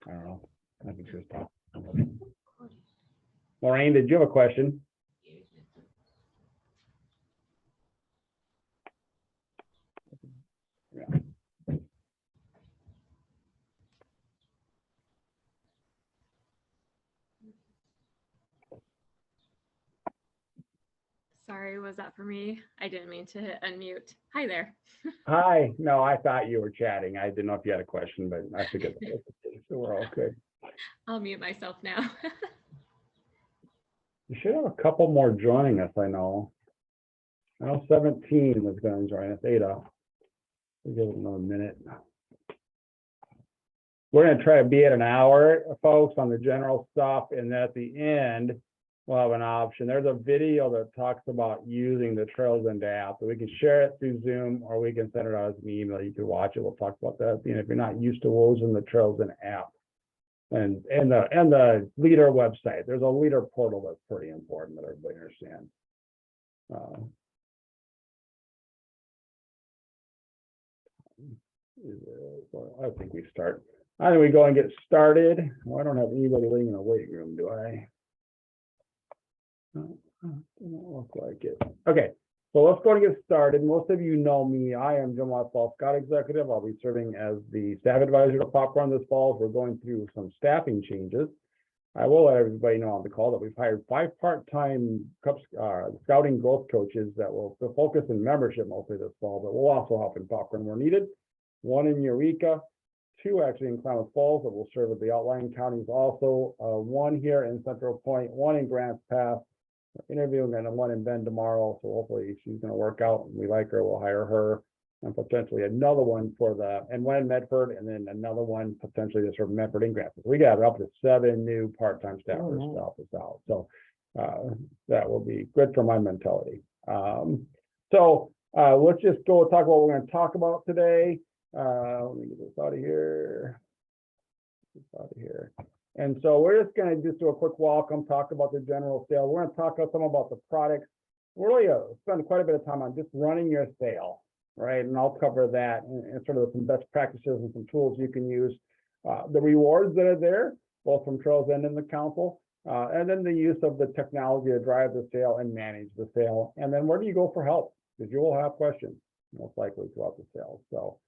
I don't know. I think she was talking. Lorraine, did you have a question? Yeah. Sorry, was that for me? I didn't mean to hit unmute. Hi there. Hi. No, I thought you were chatting. I didn't know if you had a question, but I figured that was the case, so we're all good. I'll mute myself now. You should have a couple more joining us, I know. I know 17 was going to join us, Ada. We'll give it another minute. We're going to try to be at an hour, folks, on the general stuff, and then at the end, we'll have an option. There's a video that talks about using the Trails End app. So we can share it through Zoom, or we can send it out as an email. You can watch it. We'll talk about that. And if you're not used to using the Trails End app, and the leader website, there's a leader portal that's pretty important that everybody understands. I think we start. I think we go and get started. Well, I don't have anybody waiting in the waiting room, do I? No, doesn't look like it. Okay, so let's go and get started. Most of you know me. I am Jim Westfall, Scout Executive. I'll be serving as the staff advisor to Popcorn this fall. We're going through some staffing changes. I will let everybody know on the call that we've hired 5 part-time scouting growth coaches that will focus in membership mostly this fall, but will also help in Popcorn where needed. 1 in Eureka, 2 actually in Klamath Falls that will serve as the outlying counties also, 1 here in Central Point, 1 in Grants Pass, interviewing, and 1 in Bend tomorrow. So hopefully she's going to work out and we like her, we'll hire her, and potentially another one for and 1 in Medford, and then another one potentially to serve Medford and Grants. We got up to 7 new part-time staffers to help us out. So that will be good for my mentality. Let's just go talk about what we're going to talk about today. Let me get this out of here. And so we're just going to just do a quick welcome, talk about the general sale. We're going to talk some about the products. We're really spend quite a bit of time on just running your sale, right? And I'll cover that and sort of some best practices and some tools you can use. The rewards that are there, both from Trails End and the council, and then the use of the technology to drive the sale and manage the sale. And then where do you go for help? Because you will have questions, most likely, throughout the sale. So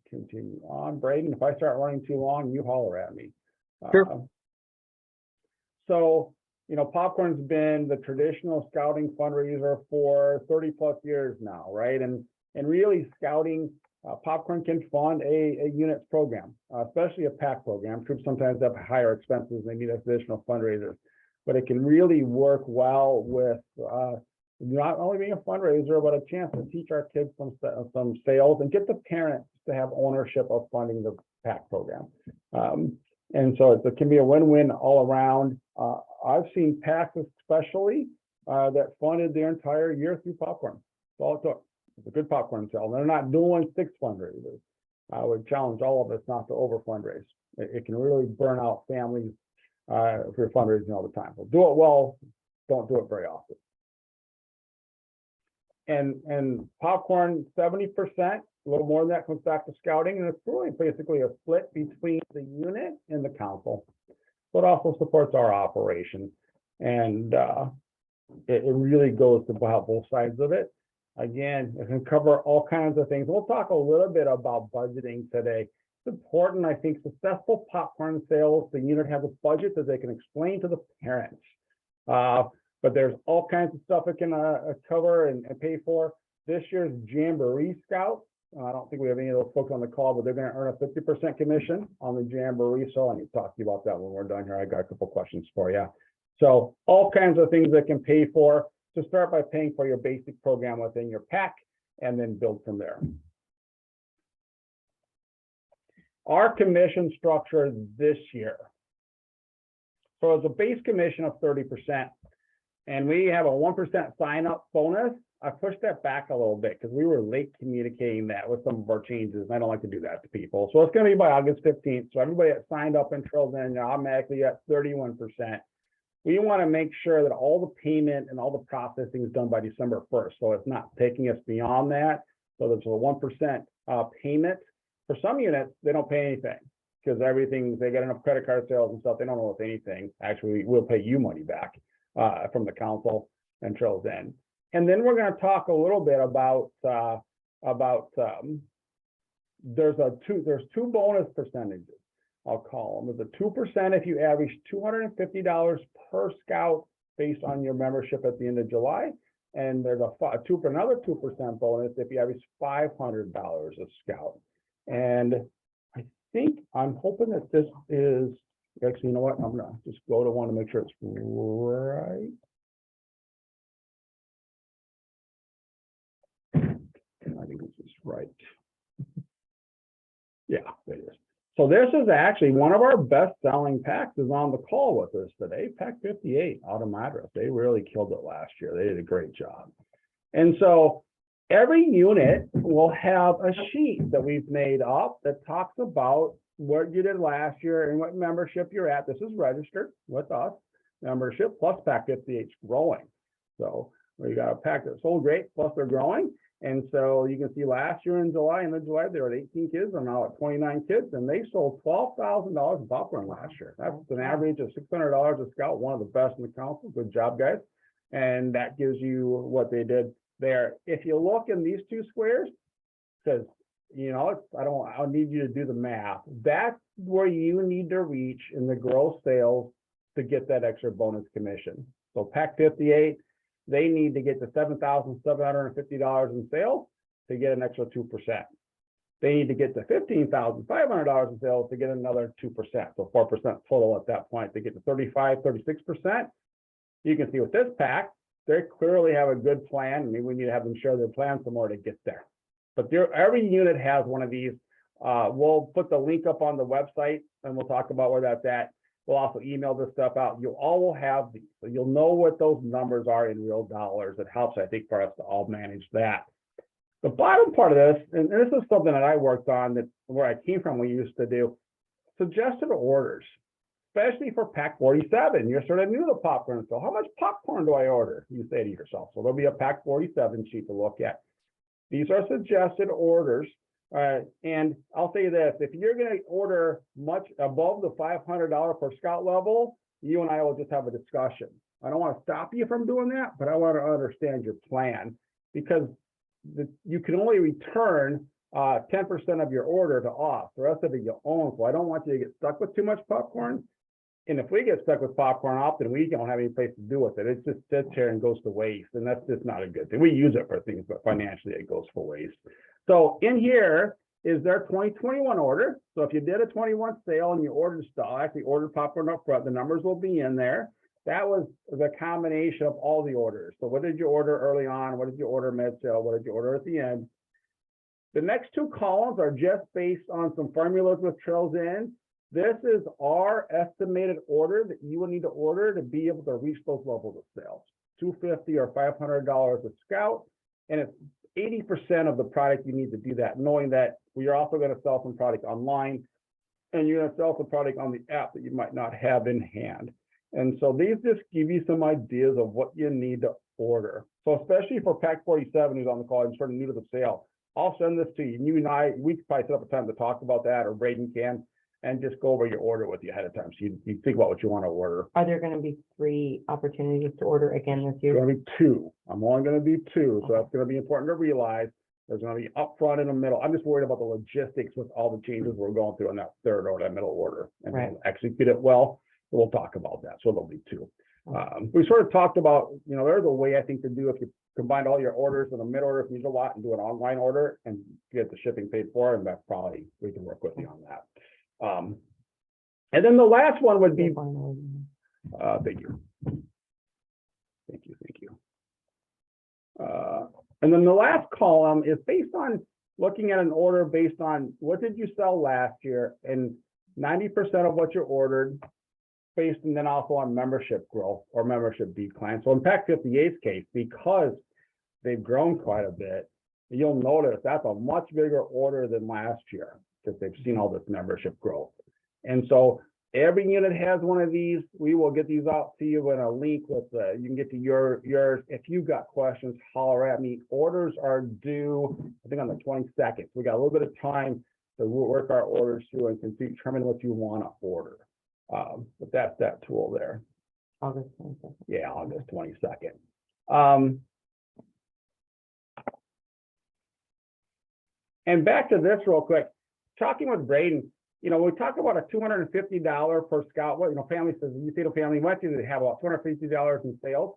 continue on. Braden, if I start running too long, you holler at me. Sure. So, you know, Popcorn's been the traditional scouting fundraiser for 30 plus years now, right? And really scouting, Popcorn can fund a units program, especially a PAC program. Troops sometimes have higher expenses, they need additional fundraisers, but it can really work well with not only being a fundraiser, but a chance to teach our kids some sales and get the parents to have ownership of funding the PAC program. And so it can be a win-win all around. I've seen PACs especially that funded their entire year through Popcorn. That's all it took. It's a good popcorn sale. They're not doing 6 fundraisers. I would challenge all of us not to over fundraise. It can really burn out families if you're fundraising all the time. So do it well, don't do it very often. And Popcorn, 70%, a little more than that comes back to scouting, and it's really basically a split between the unit and the council. So it also supports our operation, and it really goes to about both sides of it. Again, it can cover all kinds of things. We'll talk a little bit about budgeting today. It's important, I think, successful popcorn sales, the unit has a budget that they can explain to the parents. But there's all kinds of stuff it can cover and pay for. This year's Jamboree Scouts, I don't think we have any of those folks on the call, but they're going to earn a 50% commission on the Jamboree. So I need to talk to you about that when we're done here. I got a couple questions for you. So all kinds of things that can pay for. To start by paying for your basic program within your PAC and then build from there. Our commission structure this year. So it's a base commission of 30%, and we have a 1% sign-up bonus. I pushed that back a little bit because we were late communicating that with some of our changes, and I don't like to do that to people. So it's going to be by August 15th. So everybody that signed up in Trails End automatically at 31%. We want to make sure that all the payment and all the processing is done by December 1st. So it's not taking us beyond that. So there's a 1% payment For some units, they don't pay anything because they get enough credit card sales and stuff. They don't know if anything. Actually, we'll pay you money back from the council and Trails End. And then we're going to talk a little bit about there's two bonus percentages. I'll call them. There's a 2% if you average $250 per scout based on your membership at the end of July, and there's another 2% bonus if you average $500 a scout. And I'm hoping that this is actually, you know what? I'm gonna just go to one to make sure it's right. I think this is right. Yeah, it is. So this is actually one of our best-selling packs is on the call with us today. Pack 58 out of Madras. They really killed it last year. They did a great job. And so every unit will have a sheet that we've made up that talks about what you did last year and what membership you're at. This is registered with us, membership plus Pack 58 is growing. So we got a pack that sold great, plus they're growing. And so you can see last year in July, they were at 18 kids, they're now at 29 kids, and they sold $12,000 in popcorn last year. That's an average of $600 a scout, one of the best in the council. Good job, guys. And that gives you what they did there. If you look in these two squares, it says, you know, I'll need you to do the math. That's where you need to reach in the gross sales to get that extra bonus commission. So Pack 58, they need to get to $7,750 in sales to get an extra 2%. They need to get to $15,500 in sales to get another 2%. So 4% total at that point to get to 36%. You can see with this pack, they clearly have a good plan. I mean, we need to have them share their plan some more to get there. But every unit has one of these. We'll put the link up on the website and we'll talk about where that's at. We'll also email this stuff out. You all will have these. So you'll know what those numbers are in real dollars. It helps, I think, for us to all manage that. The bottom part of this, and this is something that I worked on that where I came from, we used to do suggested orders, especially for Pack 47. You're sort of new to popcorn. So how much popcorn do I order? You say to yourself. So there'll be a Pack 47 sheet to look at. These are suggested orders. And I'll say this, if you're going to order much above the $500 per scout level, you and I will just have a discussion. I don't want to stop you from doing that, but I want to understand your plan because you can only return 10% of your order to us. The rest of it you own. So I don't want you to get stuck with too much popcorn. And if we get stuck with popcorn often, we don't have any place to do with it. It just sits here and goes to waste. And that's just not a good thing. We use it for things, but financially it goes for waste. So in here is their 2021 order. So if you did a 21 sale and you ordered stuff, actually ordered popcorn up front, the numbers will be in there. That was the combination of all the orders. So what did you order early on? What did you order mid-sale? What did you order at the end? The next two columns are just based on some formulas with Trails End. This is our estimated order that you will need to order to be able to reach those levels of sales. $250 or $500 a scout, and it's 80% of the product you need to do that, knowing that we are also going to sell some product online, and you're going to sell some product on the app that you might not have in hand. And so these just give you some ideas of what you need to order. So especially for Pack 47 who's on the call and sort of new to the sale, I'll send this to you. And you and I, we can probably set up a time to talk about that, or Braden can, and just go over your order with you ahead of time. So you think about what you want to order. Are there going to be 3 opportunities to order again this year? It's going to be 2. I'm only going to do 2. So that's going to be important to realize. There's going to be upfront and the middle. I'm just worried about the logistics with all the changes we're going through in that third or that middle order, and Right. we'll execute it well. We'll talk about that. So there'll be 2. We sort of talked about, you know, there's a way I think to do if you combine all your orders in a mid order, if you use a lot, and do an online order and get the shipping paid for, and that's probably, we can work with you on that. And then the last one would be, thank you. And then the last column is based on looking at an order based on what did you sell last year, and 90% of what you ordered based, and then also on membership growth or membership decline. So in Pack 58's case, because they've grown quite a bit, you'll notice that's a much bigger order than last year because they've seen all this membership growth. And so every unit has one of these. We will get these out to you in a link with you can get to yours. If you've got questions, holler at me. Orders are due, I think, on the 22nd. So we got a little bit of time to work our orders through and can determine what you want to order. But that's that tool there. August 22nd. Yeah, August 22nd. And back to this real quick, talking with Braden, you know, we talk about a $250 per scout. What, you know, family says, you see the family went to, they have about $250 in sales.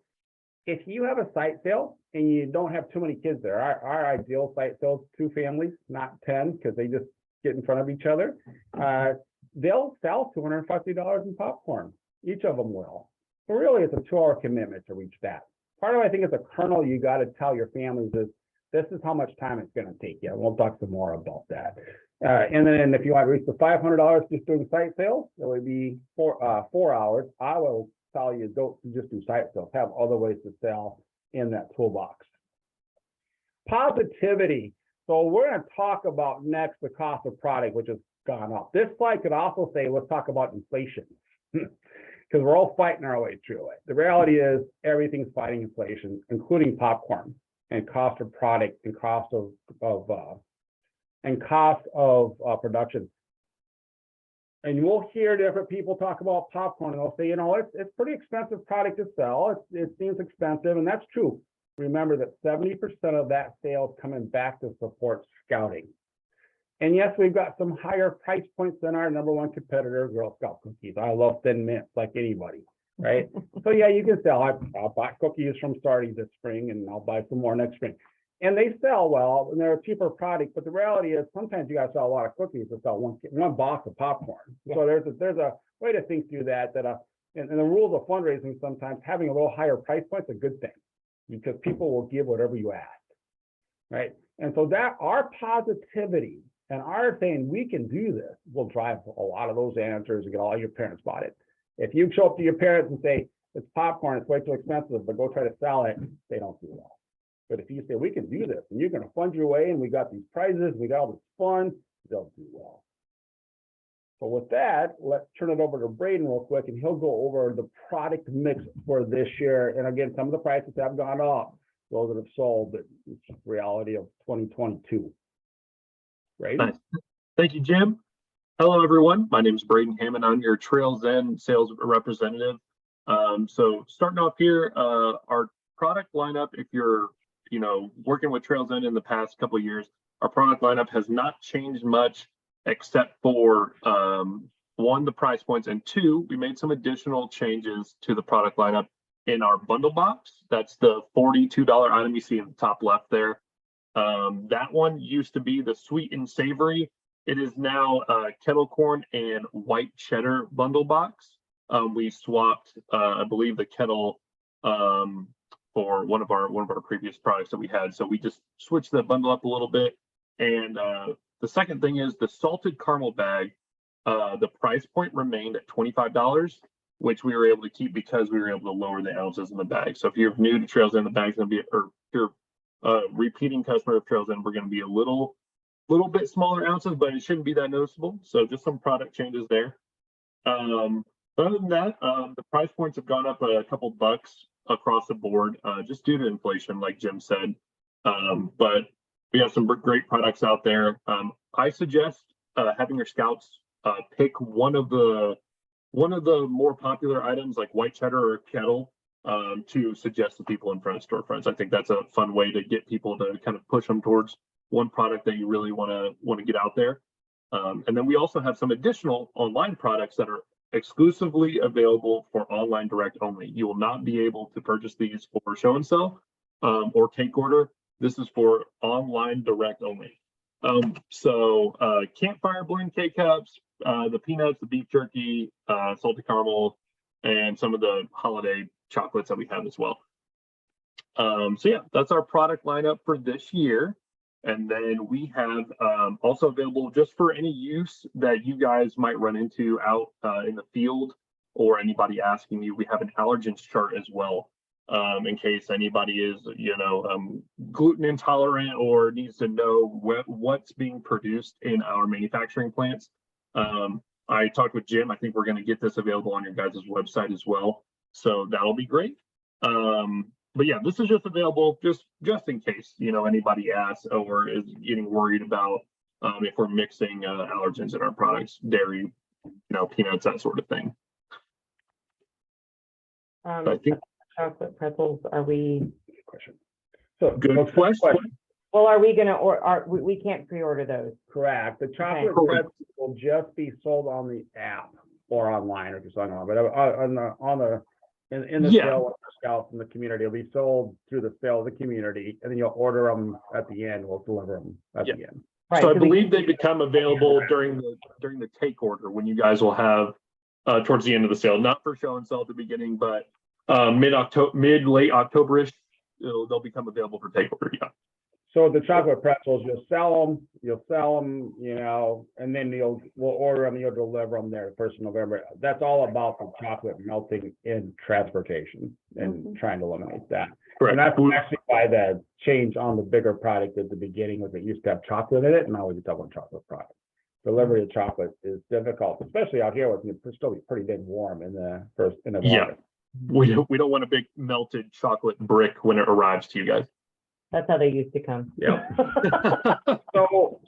If you have a site sale and you don't have too many kids there, our ideal site sale is 2 families, not 10, because they just get in front of each other. They'll sell $250 in popcorn. Each of them will. So really, it's a 2-hour commitment to reach that. Part of, I think, it's a kernel you got to tell your families is, this is how much time it's going to take you. We'll talk some more about that. And then if you want to reach the $500 just doing site sales, it would be 4 hours. I will tell you, don't just do site sales. Have other ways to sell in that toolbox. Positivity. So we're going to talk about next the cost of product, which has gone up. This slide could also say, let's talk about inflation. Because we're all fighting our way through it. The reality is everything's fighting inflation, including popcorn and cost of product and cost of production. And we'll hear different people talk about popcorn, and they'll say, you know, it's pretty expensive product to sell. It seems expensive, and that's true. Remember that 70% of that sale is coming back to support scouting. And yes, we've got some higher price points than our #1 competitor, Girl Scout cookies. I love Thin Mints like anybody, right? So yeah, you can sell. I'll buy cookies from Starting this spring, and I'll buy some more next spring. And they sell well, and they're a cheaper product. But the reality is, sometimes you got to sell a lot of cookies to sell one box of popcorn. Yeah. So there's a way to think through that. And the rules of fundraising, sometimes having a little higher price point is a good thing, because people will give whatever you ask, right? And so that our positivity and our saying we can do this will drive a lot of those answers and get all your parents bought it. If you show up to your parents and say, it's popcorn, it's way too expensive, but go try to sell it, they don't do well. But if you say, we can do this, and you're going to fund your way, and we got these prizes, we got all this fun, they'll do well. So with that, let's turn it over to Braden real quick, and he'll go over the product mix for this year. And again, some of the prices have gone up, those that have sold, but it's the reality of 2022. Right? Nice. Thank you, Jim. Hello, everyone. My name is Braden Hammond. I'm your Trails End sales representative. So starting off here, our product lineup, if you're working with Trails End in the past couple of years, our product lineup has not changed much, except for 1, the price points, and 2, we made some additional changes to the product lineup in our bundle box. That's the $42 item you see in the top left there. That one used to be the sweet and savory. It is now kettle corn and white cheddar bundle box. We swapped, I believe, the kettle for one of our previous products that we had. So we just switched the bundle up a little bit. And the second thing is the salted caramel bag. The price point remained at $25, which we were able to keep because we were able to lower the ounces in the bag. So if you're new to Trails End, the bag's gonna be, or if you're repeating customer of Trails End, we're going to be a little bit smaller ounces, but it shouldn't be that noticeable. So just some product changes there. But other than that, the price points have gone up a couple bucks across the board, just due to inflation, like Jim said. But we have some great products out there. I suggest having your scouts pick one of the more popular items, like white cheddar or kettle, to suggest to people in front of storefronts. I think that's a fun way to get people to kind of push them towards one product that you really want to get out there. And then we also have some additional online products that are exclusively available for online direct only. You will not be able to purchase these for show and sell or take order. This is for online direct only. So campfire blend K-cups, the peanuts, the beef jerky, salted caramel, and some of the holiday chocolates that we have as well. So yeah, that's our product lineup for this year. And then we have also available just for any use that you guys might run into out in the field, or anybody asking you, we have an allergens chart as well, in case anybody is, gluten intolerant or needs to know what's being produced in our manufacturing plants. I talked with Jim. I think we're going to get this available on your guys' website as well. So that'll be great. But yeah, this is just available just in case, anybody asks or is getting worried about if we're mixing allergens in our products, dairy, peanuts, that sort of thing. I think chocolate pretzels, are we, Question. So, good so question. well, are we gonna, or are, we can't pre-order those? Correct. The chocolate Correct. pretzels will just be sold on the app or online, or just online, but in the Yeah. sale with the scouts in the community, it'll be sold through the sale of the community, and then you'll order them at the end. We'll deliver them at Yeah. the end. Right, So I we- believe they become available during the take order when you guys will have towards the end of the sale, not for show and sell at the beginning, but late October-ish, they'll become available for take order. Yeah. So the chocolate pretzels, you'll sell them, and then we'll order them, you'll deliver them there the 1st of November. That's all about the chocolate melting in transportation and trying to eliminate that. And that's actually why the change on the bigger product at the beginning was it used to have chocolate in it, and now we just have one chocolate product. Delivery of chocolate is difficult, especially out here with it's still pretty big warm in the Yeah. August. We don't want a big melted chocolate brick when it arrives to you guys. That's how they used to come. Yeah.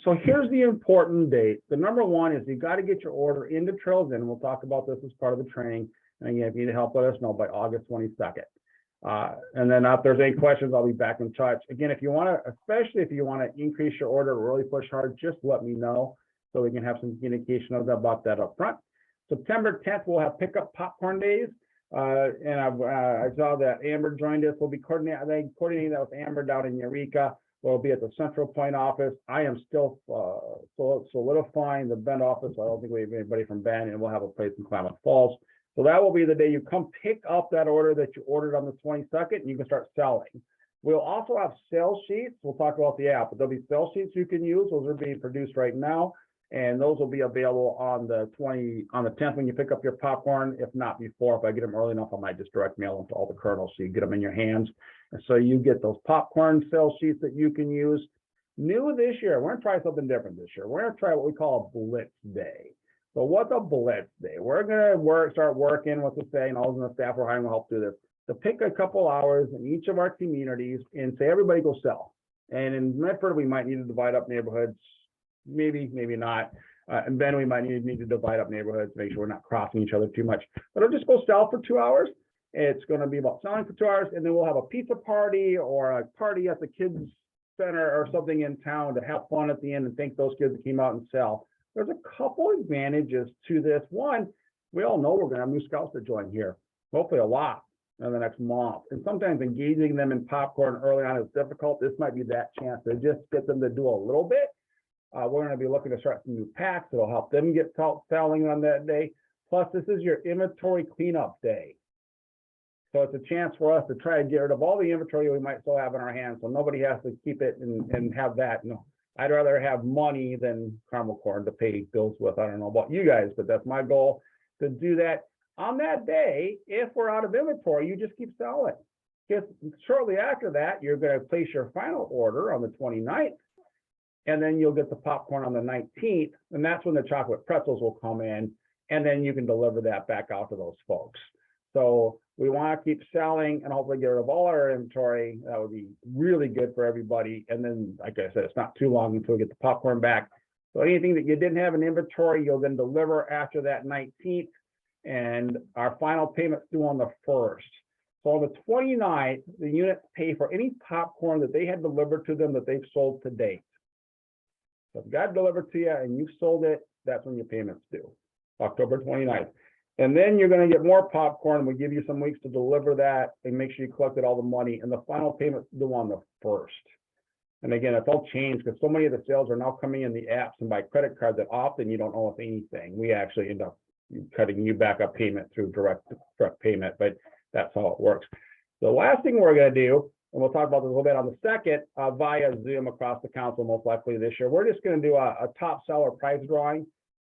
So here's the important date. The number one is you got to get your order into Trails In. We'll talk about this as part of the training. And again, if you need help, let us know by August 22nd. And then if there's any questions, I'll be back in touch. Again, especially if you want to increase your order, really push hard, just let me know so we can have some communication about that up front. September 10th, we'll have pickup popcorn days. And I saw that Amber joined us. We'll be coordinating that with Amber down in Eureka. We'll be at the Central Point office. I am still solidifying the Bend office. I don't think we have anybody from Bend, and we'll have a place in Klamath Falls. So that will be the day you come pick up that order that you ordered on the 22nd, and you can start selling. We'll also have sales sheets. We'll talk about the app, but there'll be sales sheets you can use. Those are being produced right now. And those will be available on the 10th when you pick up your popcorn. If not before, if I get them early enough, I might just direct mail them to all the kernels so you get them in your hands. And so you get those popcorn sales sheets that you can use. New this year, we're gonna try something different this year. We're gonna try what we call a Blitz Day. So what's a Blitz Day? We're gonna start working with the say, and all of the staff we're hiring will help do this, to pick a couple hours in each of our communities and say, everybody go sell. And in Medford, we might need to divide up neighborhoods. Maybe not. And then we might need to divide up neighborhoods, make sure we're not crossing each other too much. But I'll just go sell for 2 hours. It's going to be about selling for 2 hours, and then we'll have a pizza party or a party at the kids center or something in town to have fun at the end and thank those kids that came out and sell. There's a couple advantages to this. One, we all know we're going to have new scouts that join here, hopefully a lot in the next month. And sometimes engaging them in popcorn early on is difficult. This might be that chance to just get them to do a little bit. We're going to be looking to start some new packs that'll help them get selling on that day. Plus, this is your inventory cleanup day. So it's a chance for us to try to get rid of all the inventory we might still have in our hands, so nobody has to keep it and have that. No, I'd rather have money than caramel corn to pay bills with. I don't know about you guys, but that's my goal, to do that. On that day, if we're out of inventory, you just keep selling. Because shortly after that, you're going to place your final order on the 29th. And then you'll get the popcorn on the 19th, and that's when the chocolate pretzels will come in, and then you can deliver that back out to those folks. So we want to keep selling and hopefully get rid of all our inventory. That would be really good for everybody. And then, like I said, it's not too long until we get the popcorn back. So anything that you didn't have in inventory, you'll then deliver after that 19th, and our final payment's due on the 1st. So on the 29th, the units pay for any popcorn that they had delivered to them that they've sold to date. So if it got delivered to you and you've sold it, that's when your payment's due, October 29th. And then you're going to get more popcorn. We give you some weeks to deliver that and make sure you collected all the money. And the final payment's due on the 1st. And again, it's all changed because so many of the sales are now coming in the apps and by credit card that often you don't owe us anything. We actually end up cutting you back a payment through direct payment, but that's how it works. The last thing we're going to do, and we'll talk about this a little bit on the second, via Zoom across the council, most likely this year. We're just going to do a top seller prize drawing.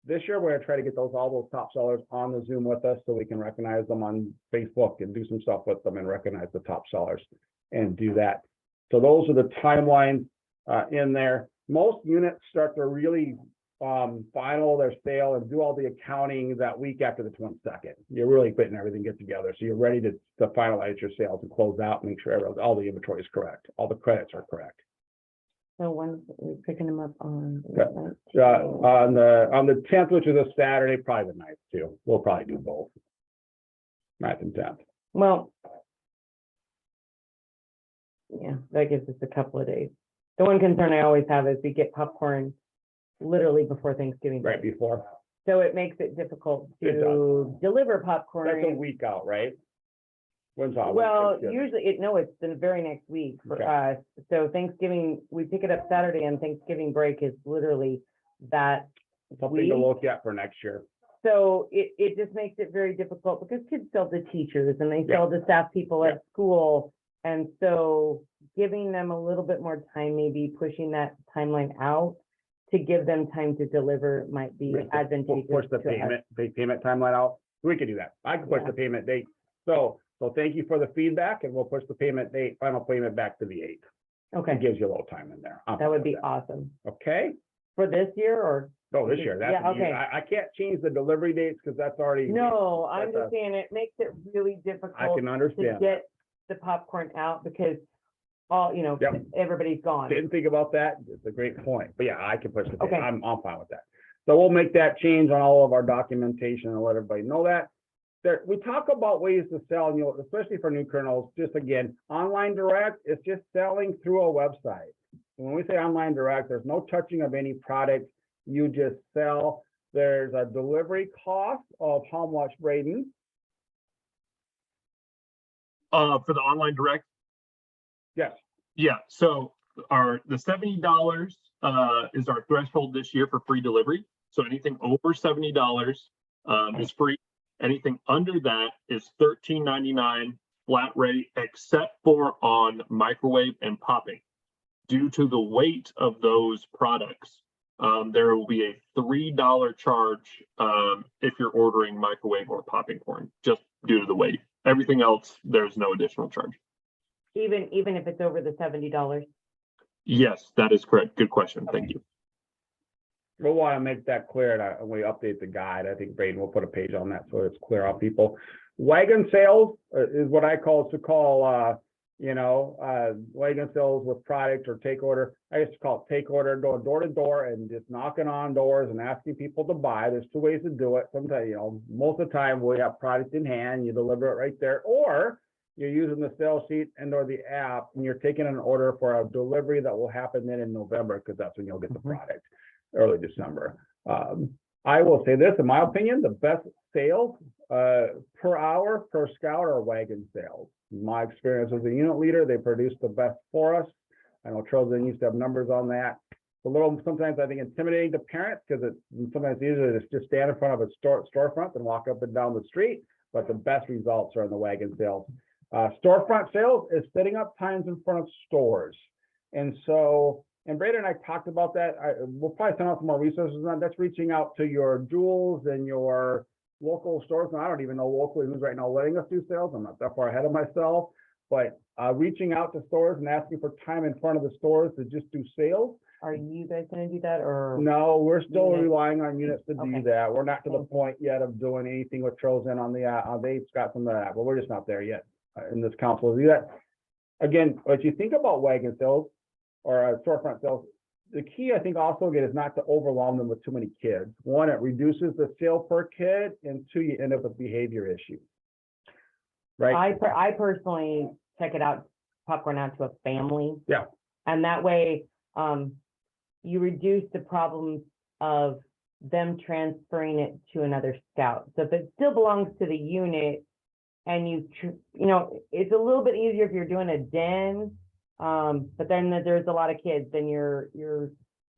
This year, we're going to try to get all those top sellers on the Zoom with us so we can recognize them on Facebook and do some stuff with them and recognize the top sellers and do that. So those are the timelines in there. Most units start to really final their sale and do all the accounting that week after the 22nd. You're really putting everything get together. So you're ready to finalize your sales and close out, make sure all the inventory is correct. All the credits are correct. So when we're picking them up on. Okay. On the 10th, which is a Saturday, probably the 9th too. We'll probably do both. 9th and 10th. Well. Yeah, that gives us a couple of days. The one concern I always have is we get popcorn literally before Thanksgiving. Right Day. before. So it makes it difficult It to deliver That's a popcorn. week out, right? When's that? Well, Thanksgiving? usually it's the very next week for Okay. us. So Thanksgiving, we pick it up Saturday and Thanksgiving break is literally that. Something to week. look at for next year. So it just makes it very difficult because kids sell to teachers and they Yeah. sell to staff people Yeah. at school. And so giving them a little bit more time, maybe pushing that timeline out to give them time to deliver might be Right. advantageous Push the to us. payment timeline out. We could do that. I can push Yeah. the payment date. So thank you for the feedback, and we'll push the payment date, final payment back to the 8th. It Okay, gives you a little time in there. I'm that fine would with be awesome. Okay? For this year or? No, this year. That's, Yeah, okay. I can't change the delivery dates because that's already. No, I'm that's just saying it makes it really I difficult can to understand. get the popcorn out because all, Yep. everybody's gone. Didn't think about that. It's a great point. But yeah, I can push the payment. Okay. I'm fine with that. So we'll make that change on all of our documentation and let everybody know that. There, we talk about ways to sell, especially for new kernels, just again, online direct, it's just selling through a website. When we say online direct, there's no touching of any product. You just sell. There's a delivery cost of how much, Braden? For the online direct, Yes. yeah, so the $70 is our threshold this year for free delivery. So anything over $70 is free. Anything under that is $13.99 flat rate, except for on microwave and popping. Due to the weight of those products, there will be a $3 charge if you're ordering microwave or popping corn, just due to the weight. Everything else, there's no additional charge. Even if it's over the $70. Yes, that is correct. Good question. Thank you. We'll want to make that clear, and we update the guide. I think Braden will put a page on that so it's clear on people. Wagon sales is what I call wagon sales with product or take order. I used to call it take order, going door to door and just knocking on doors and asking people to buy. There's two ways to do it. Sometimes, most of the time we have product in hand, you deliver it right there, or you're using the sales sheet and or the app and you're taking an order for a delivery that will happen then in November, because that's when you'll get the product, early December. I will say this, in my opinion, the best sales per hour per scout are wagon sales. In my experience as a unit leader, they produce the best for us. I know Trojan used to have numbers on that. It's a little, sometimes I think, intimidating to parents because it's sometimes easier to just stand in front of a storefront than walk up and down the street, but the best results are in the wagon sales. Storefront sales is setting up times in front of stores. And so, and Brady and I talked about that. We'll probably send out some more resources on that. That's reaching out to your Jewels and your local stores. And I don't even know locally who's right now letting us do sales. I'm not that far ahead of myself, but reaching out to stores and asking for time in front of the stores to just do sales. Are you guys gonna do that or? No, we're still Units. relying on units to do Okay. that. We're not to the Thank you. point yet of doing anything with Trojan on the, they've got some of that, but we're just not there yet in this council to do that. Again, if you think about wagon sales or storefront sales, the key I think also again is not to overwhelm them with too many kids. One, it reduces the sale per kid, and two, you end up with behavior issues. Right? I personally check it out, popcorn out to a family. Yeah. And that way, you reduce the problems of them transferring it to another scout. So if it still belongs to the unit and it's a little bit easier if you're doing a den, but then there's a lot of kids, then your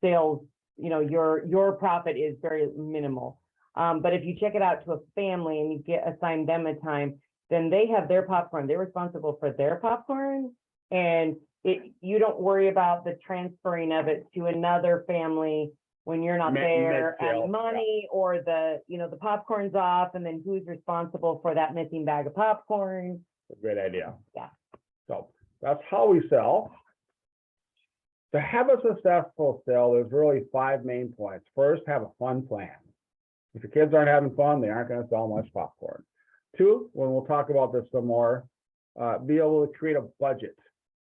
sales, your profit is very minimal. But if you check it out to a family and you assign them a time, then they have their popcorn. They're responsible for their popcorn, and you don't worry about the transferring of it to another family when you're not there, Mid-sale, and money or the popcorn's off, and then who's responsible for that missing bag of popcorn? It's a great idea. Yeah. So that's how we sell. To have a successful sale, there's really 5 main points. First, have a fun plan. If your kids aren't having fun, they aren't going to sell much popcorn. 2, when we'll talk about this some more, be able to create a budget.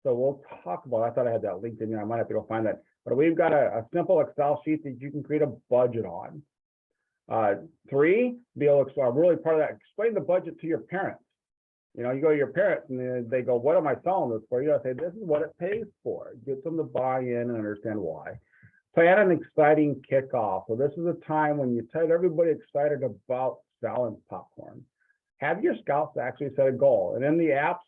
So we'll talk about, I thought I had that linked in there. I might have to go find that. But we've got a simple Excel sheet that you can create a budget on. 3, be able to, really part of that, explain the budget to your parents. You know, you go to your parents and they go, what am I selling this for? You gotta say, this is what it pays for. Get them to buy in and understand why. Plan an exciting kickoff. So this is a time when you tell everybody excited about selling popcorn. Have your scouts actually set a goal. And in the apps,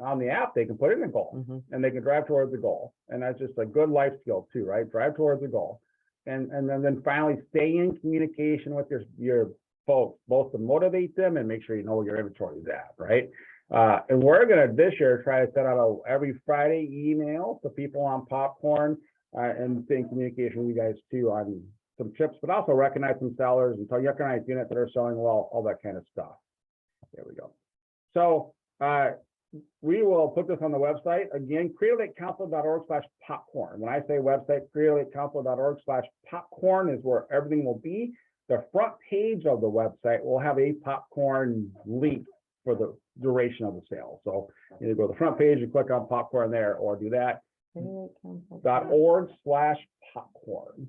on the app, they can put in a goal and they can drive towards the goal. And that's just a good life skill too, right? Drive towards the goal. And then finally stay in communication with your folks, both to motivate them and make sure you know where your inventory is at, right? And we're gonna this year try to set out every Friday email to people on popcorn and stay in communication with you guys too on some tips, but also recognize some sellers and tell you recognize units that are selling well, all that kind of stuff. There we go. So we will put this on the website again, creatorlatecouncil.org/popcorn. When I say website, creatorlatecouncil.org/popcorn is where everything will be. The front page of the website will have a popcorn link for the duration of the sale. So either go to the front page and click on popcorn there, or do that. .org/popcorn.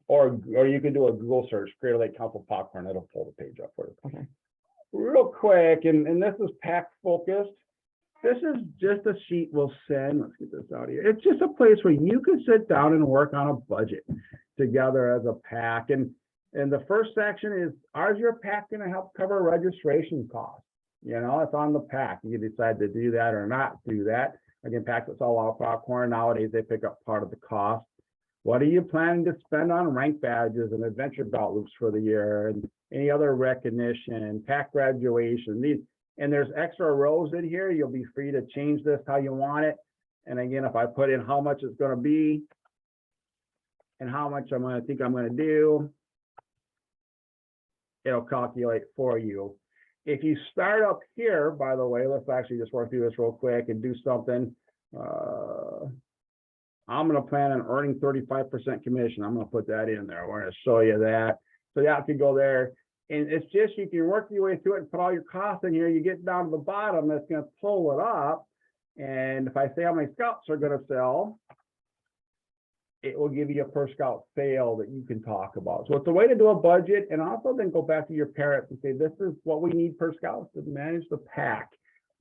Or you can do a Google search, Crater Lake Council Popcorn, it'll pull the page up for you. Okay. Real quick, and this is pack focused. This is just a sheet we'll send. Let's get this out here. It's just a place where you can sit down and work on a budget together as a pack. And the first section is, are your pack going to help cover registration costs? You know, it's on the pack. You can decide to do that or not do that. Again, packs that sell out popcorn nowadays, they pick up part of the cost. What are you planning to spend on rank badges and adventure belt loops for the year and any other recognition, pack graduation? And there's extra rows in here. You'll be free to change this how you want it. And again, if I put in how much it's going to be and how much I'm going to do, it'll calculate for you. If you start up here, by the way, let's actually just work through this real quick and do something. I'm going to plan on earning 35% commission. I'm going to put that in there. We're going to show you that. So yeah, I can go there. And it's just, you can work your way through it and put all your costs in here. You get down to the bottom, that's going to pull it up. And if I say how many scouts are going to sell, it will give you a per scout sale that you can talk about. So it's a way to do a budget, and also then go back to your parents and say, this is what we need per scout to manage the pack.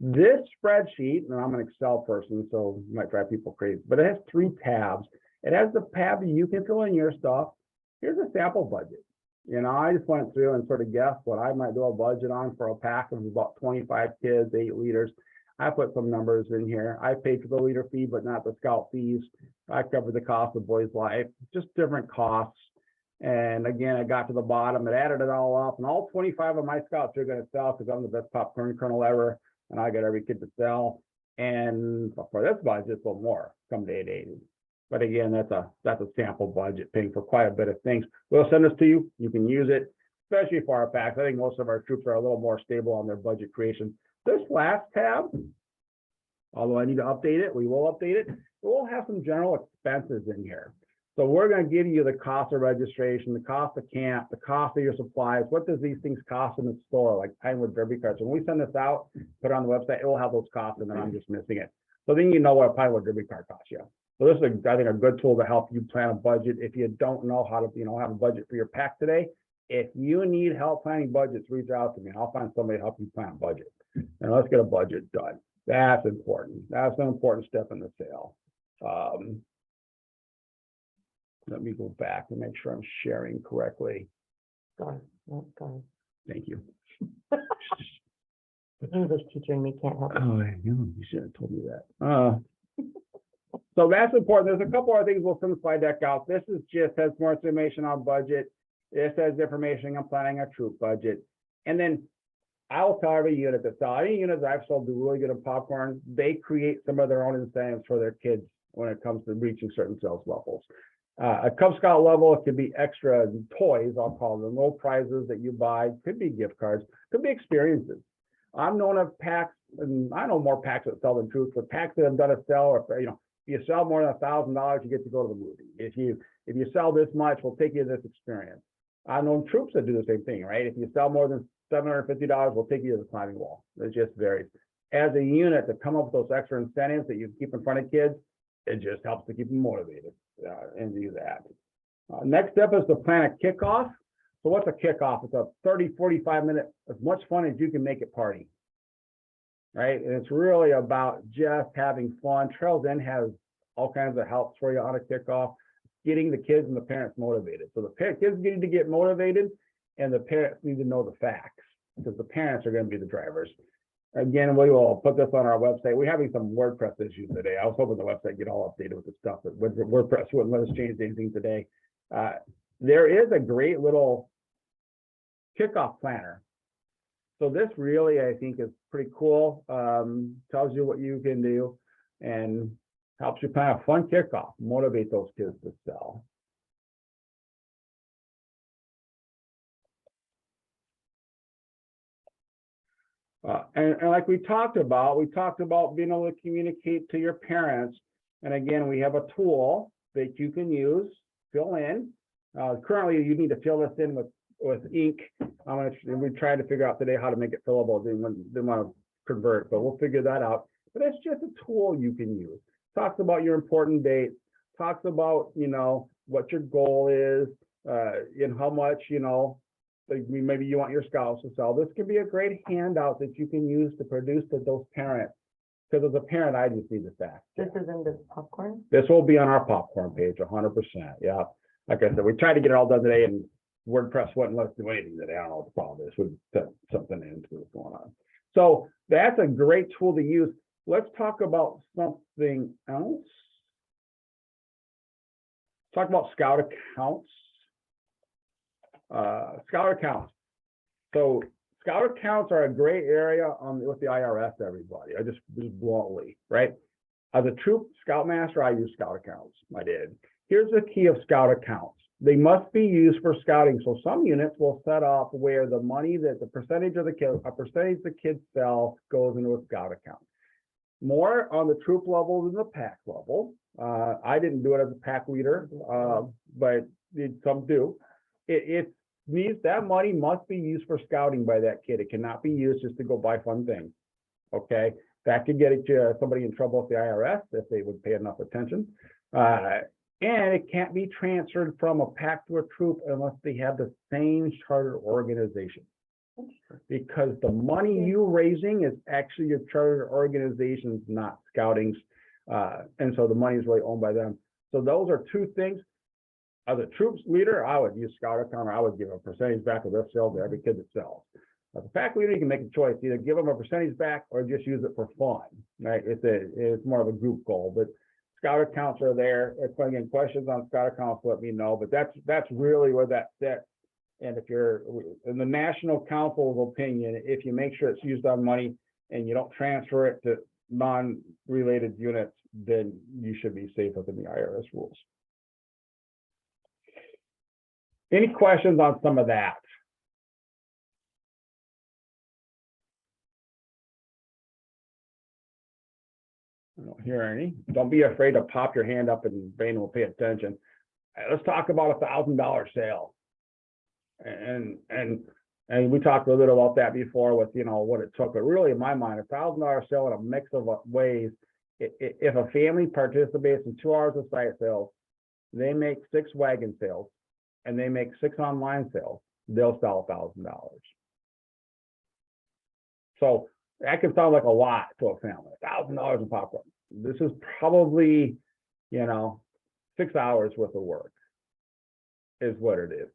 This spreadsheet, and I'm an Excel person, so it might drive people crazy, but it has 3 tabs. It has the tab that you can fill in your stuff. Here's a sample budget. You know, I just went through and sort of guessed what I might do a budget on for a pack of about 25 kids, 8 liters. I put some numbers in here. I paid for the liter fee, but not the scout fees. I covered the cost of Boys Life, just different costs. And again, I got to the bottom, it added it all up, and all 25 of my scouts are going to sell because I'm the best popcorn kernel ever, and I got every kid to sell. And for this budget, it's a little more, come to 880. But again, that's a sample budget, paying for quite a bit of things. We'll send this to you. You can use it, especially for our packs. I think most of our troops are a little more stable on their budget creation. This last tab, although I need to update it, we will update it. We'll have some general expenses in here. So we're going to give you the cost of registration, the cost of camp, the cost of your supplies. What does these things cost in the store, like Pinewood Derby cards? When we send this out, put it on the website, it will have those costs, and then I'm just missing it. So then you know what a Pinewood Derby card costs you. So this is, I think, a good tool to help you plan a budget. If you don't know how to, have a budget for your pack today, if you need help planning budgets, reach out to me. I'll find somebody to help you plan a budget. And let's get a budget done. That's important. That's an important step in the sale. Let me go back and make sure I'm sharing correctly. Go on. Thank you. The English teacher in me can't help it. Oh, you should have told me that. So that's important. There's a couple other things we'll send the slide deck out. This is just has more information on budget. This has information on planning a troop budget. And then I'll tell every unit that sell. Any units I've sold do really good at popcorn. They create some of their own incentives for their kids when it comes to reaching certain sales levels. A Cub Scout level, it could be extra toys, I'll call them, low prizes that you buy, could be gift cards, could be experiences. I'm known of packs, and I know more packs that sell than troops, but packs that have done a sell, or if you sell more than $1,000, you get to go to the movie. If you sell this much, we'll take you to this experience. I've known troops that do the same thing, right? If you sell more than $750, we'll take you to the climbing wall. It just varies. as a unit to come up with those extra incentives that you keep in front of kids, it just helps to keep them motivated and do that. Next step is to plan a kickoff. So what's a kickoff? It's a 30, 45-minute, as much fun as you can make it party, right? And it's really about just having fun. Trails End has all kinds of helps for you on a kickoff, getting the kids and the parents motivated. So the kids need to get motivated and the parents need to know the facts because the parents are going to be the drivers. Again, we will put this on our website. We're having some WordPress issues today. I was hoping the website get all updated with the stuff, but WordPress wouldn't let us change anything today. There is a great little kickoff planner. So this really, I think, is pretty cool. Tells you what you can do and helps you plan a fun kickoff, motivate those kids to sell. And like we talked about being able to communicate to your parents. And again, we have a tool that you can fill in. Currently, you need to fill this in with ink. We tried to figure out today how to make it fillable. Didn't want to convert, but we'll figure that out. But it's just a tool you can use. Talks about your important dates. Talks about, what your goal is, and how much, like maybe you want your scouts to sell. This can be a great handout that you can use to produce to those parents. Because as a parent, I just need the facts. This is in the popcorn? This will be on our popcorn page, 100%. Yeah. Like I said, we tried to get it all done today and WordPress wouldn't let us do anything today. I don't know what the problem is. We set something into what's going on. So that's a great tool to use. Let's talk about something else. Talk about scout accounts. Scout accounts. So scout accounts are a gray area with the IRS, everybody. I just bluntly, right? As a troop scoutmaster, I use scout accounts. I did. Here's the key of scout accounts. They must be used for scouting. So some units will set up where the money that the percentage of the kids sell goes into a scout account. More on the troop level than the pack level. I didn't do it as a pack leader, but some do. It means that money must be used for scouting by that kid. It cannot be used just to go buy fun things. Okay, that could get somebody in trouble with the IRS if they would pay enough attention. And it can't be transferred from a pack to a troop unless they have the same charter organization. Because the money you're raising is actually your charter organization's, not scouting's. And so the money is really owned by them. So those are two things. As a troops leader, I would use scout account, or I would give a percentage back of their sales to every kid that sells. As a pack leader, you can make a choice, either give them a percentage back or just use it for fun, right? It's more of a group goal, but scout accounts are there. If I get questions on scout accounts, let me know, but that's really where that sits. And if you're in the National Council's opinion, if you make sure it's used on money and you don't transfer it to non-related units, then you should be safe within the IRS rules. Any questions on some of that? I don't hear any. Don't be afraid to pop your hand up and Bain will pay attention. Let's talk about $1,000 sale. And we talked a little bit about that before with, what it took, but really in my mind, $1,000 sale in a mix of ways. If a family participates in 2 hours of site sales, they make 6 wagon sales and they make 6 online sales, they'll sell $1,000. So that can sound like a lot to a family, $1,000 in popcorn. This is probably, 6 hours worth of work is what it is.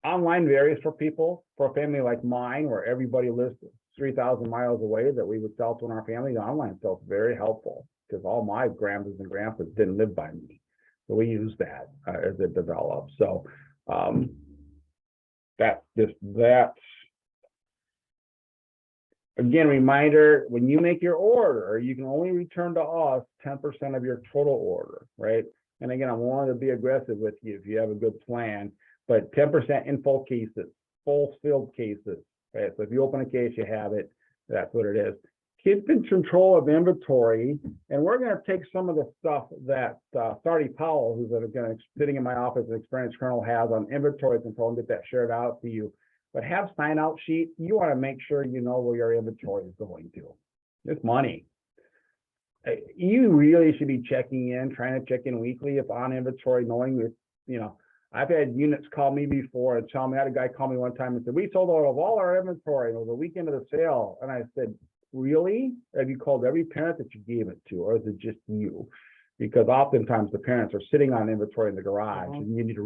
Online varies for people. For a family like mine, where everybody lives 3,000 miles away that we would sell to in our family, the online sales very helpful because all my grandpas and grandpas didn't live by me. So we use that as it develops. So that's again, reminder, when you make your order, you can only return to us 10% of your total order, right? And again, I'm willing to be aggressive with you if you have a good plan, but 10% in full cases, full filled cases, right? So if you open a case, you have it, that's what it is. Keep in control of inventory, and we're going to take some of the stuff that Sardi Powell, who's sitting in my office, an experienced colonel, has on inventory control, and get that shared out to you. But have sign out sheet. You want to make sure you know where your inventory is going to. It's money. You really should be checking in, trying to check in weekly if on inventory, knowing that, you know, I've had units call me before and tell me, I had a guy call me one time and said, we sold all of all our inventory. And it was the weekend of the sale. And I said, really? Have you called every parent that you gave it to, or is it just you? Because oftentimes the parents are sitting on inventory in the garage and you need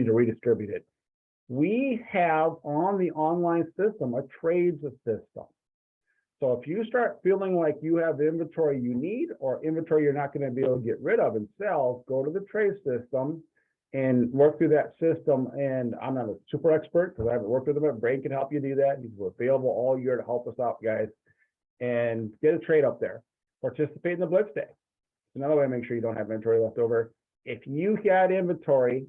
to redistribute it. We have on the online system a trades system. So if you start feeling like you have the inventory you need or inventory you're not going to be able to get rid of and sell, go to the trade system and work through that system. And I'm not a super expert because I haven't worked with them, but Brain can help you do that. He's available all year to help us out, guys. And get a trade up there. Participate in the Blitz Day. Another way to make sure you don't have inventory left over. If you got inventory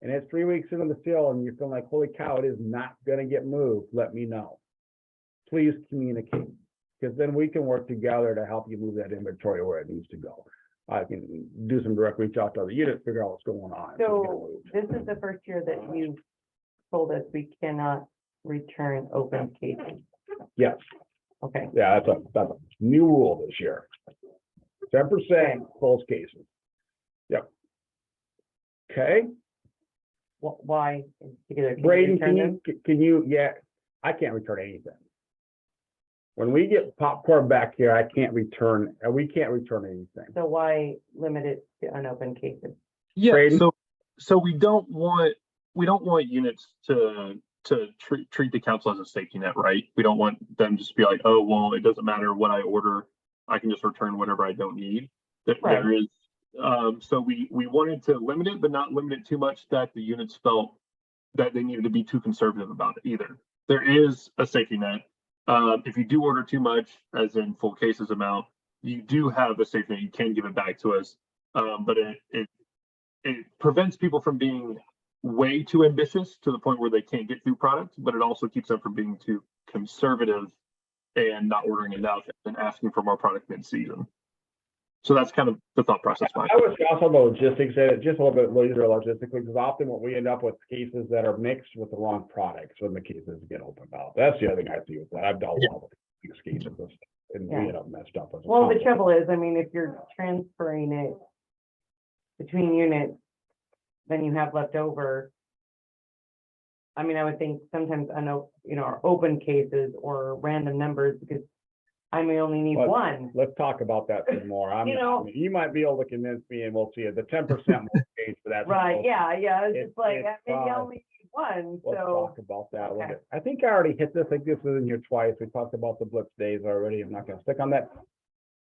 and it's 3 weeks into the sale and you're feeling like, holy cow, it is not going to get moved, let me know. Please communicate, because then we can work together to help you move that inventory where it needs to go. I can do some direct reach out to other units, figure out what's going on. So this is the first year that you told us we cannot return open cases. Yes. Okay. Yeah, that's a new rule this year. 10% closed cases. Yep. Okay. Why in particular? Can you Braden, return them? can you, yeah, I can't return anything. When we get popcorn back here, I can't return, we can't return anything. So why limit it to unopened cases? Yeah, Braden? so we don't want units to treat the council as a safety net, right? We don't want them just to be like, oh, well, it doesn't matter what I order, I can just return whatever I don't need. Right. There is, so we wanted to limit it, but not limit it too much that the units felt that they needed to be too conservative about it either. There is a safety net. If you do order too much, as in full cases amount, you do have a safety net. You can give it back to us, but it prevents people from being way too ambitious to the point where they can't get through products, but it also keeps them from being too conservative and not ordering enough and asking for more product mid-season. So that's kind of the thought process. I would say also the logistics, just a little bit later logistically, because often what we end up with cases that are mixed with the wrong products when the cases get opened out. That's the other thing I see with that. I've dealt with mixed cases and we end up messed up. Well, the trouble is, I mean, if you're transferring it between units, then you have left over. I mean, I would think sometimes our open cases or random numbers, because I may only need one. Let's talk about that some more. You might be able to convince me and we'll see it. The 10% change for that. Right, yeah. It's just like, maybe I only need one, Let's so. talk about that a little bit. I think I already hit this, like this was in here twice. We talked about the Blitz days already. I'm not gonna stick on that.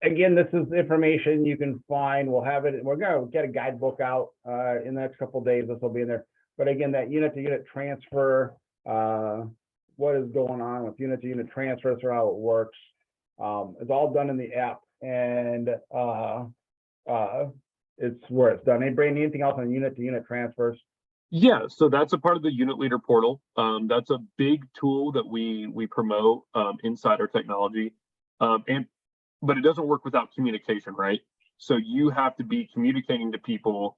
Again, this is information you can find. We'll have it. We're gonna get a guidebook out in the next couple of days. This will be in there. But again, that unit to unit transfer, what is going on with unit to unit transfers or how it works. It's all done in the app, and it's where it's done. Anybody, anything else on unit to unit transfers? Yeah, so that's a part of the unit leader portal. That's a big tool that we promote inside our technology, but it doesn't work without communication, right? So you have to be communicating to people.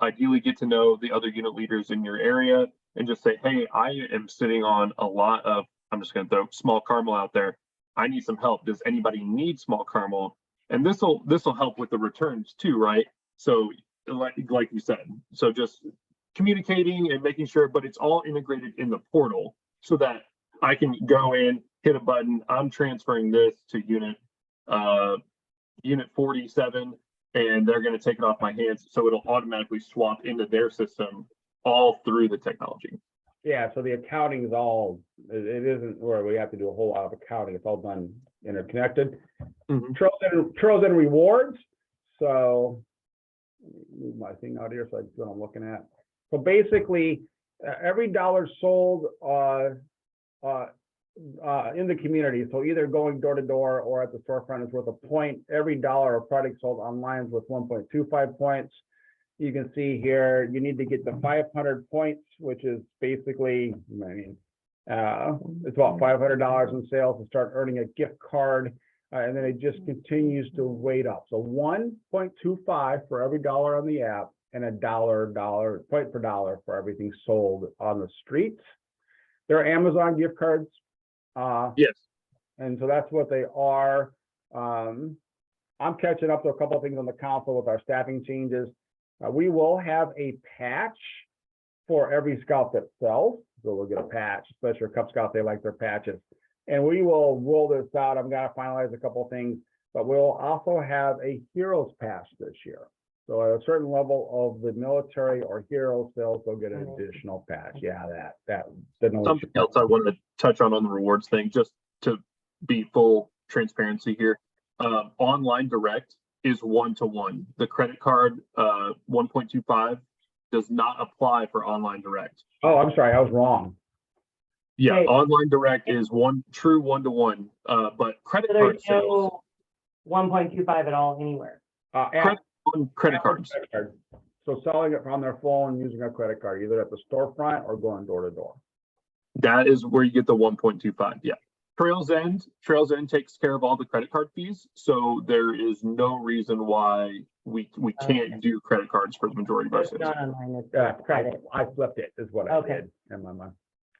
Ideally, get to know the other unit leaders in your area, and just say, hey, I am sitting on a lot of. I'm just going to throw small caramel out there. I need some help. Does anybody need small caramel? And this will help with the returns too, right? So like you said, so just communicating and making sure, but it's all integrated in the portal so that I can go in, hit a button. I'm transferring this to unit 47, and they're going to take it off my hands. So it'll automatically swap into their system all through the technology. Yeah, so the accounting is all, it isn't where we have to do a whole lot of accounting. It's all done interconnected. Trails and rewards. So move my thing out here so I see what I'm looking at. So basically, every dollar sold in the community, so either going door to door or at the storefront is worth a point. Every dollar of product sold online is worth 1.25 points. You can see here, you need to get the 500 points, which is basically, it's about $500 in sales to start earning a gift card. And then it just continues to weight up. So 1.25 for every dollar on the app, and $1 point per dollar for everything sold on the streets. There are Amazon gift cards. Yes. and so that's what they are. I'm catching up to a couple of things on the council with our staffing changes. We will have a patch for every scout that sells, so we'll get a patch, especially for Cub Scouts, they like their patches. And we will roll this out. I'm gonna finalize a couple of things, but we'll also have a heroes patch this year. So at a certain level of the military or hero sales, they'll get an additional patch. Yeah, that. Something else I wanted to touch on the rewards thing, just to be full transparency here. Online direct is 1-to-1. The credit card 1.25 does not apply for online direct. Oh, I'm sorry, I was wrong. Yeah, Right. online direct is true 1-to-1. But credit So card there's sales, no 1.25 at all anywhere. App- on credit cards. credit card. So selling it from their phone using a credit card, either at the storefront or going door to door. That is where you get the 1.25. Yeah. Trails End takes care of all the credit card fees, so there is no reason why we can't do credit cards for the majority of our It's sales. not online, it's Yeah, credit. I flipped it is what I Okay. did in my mind.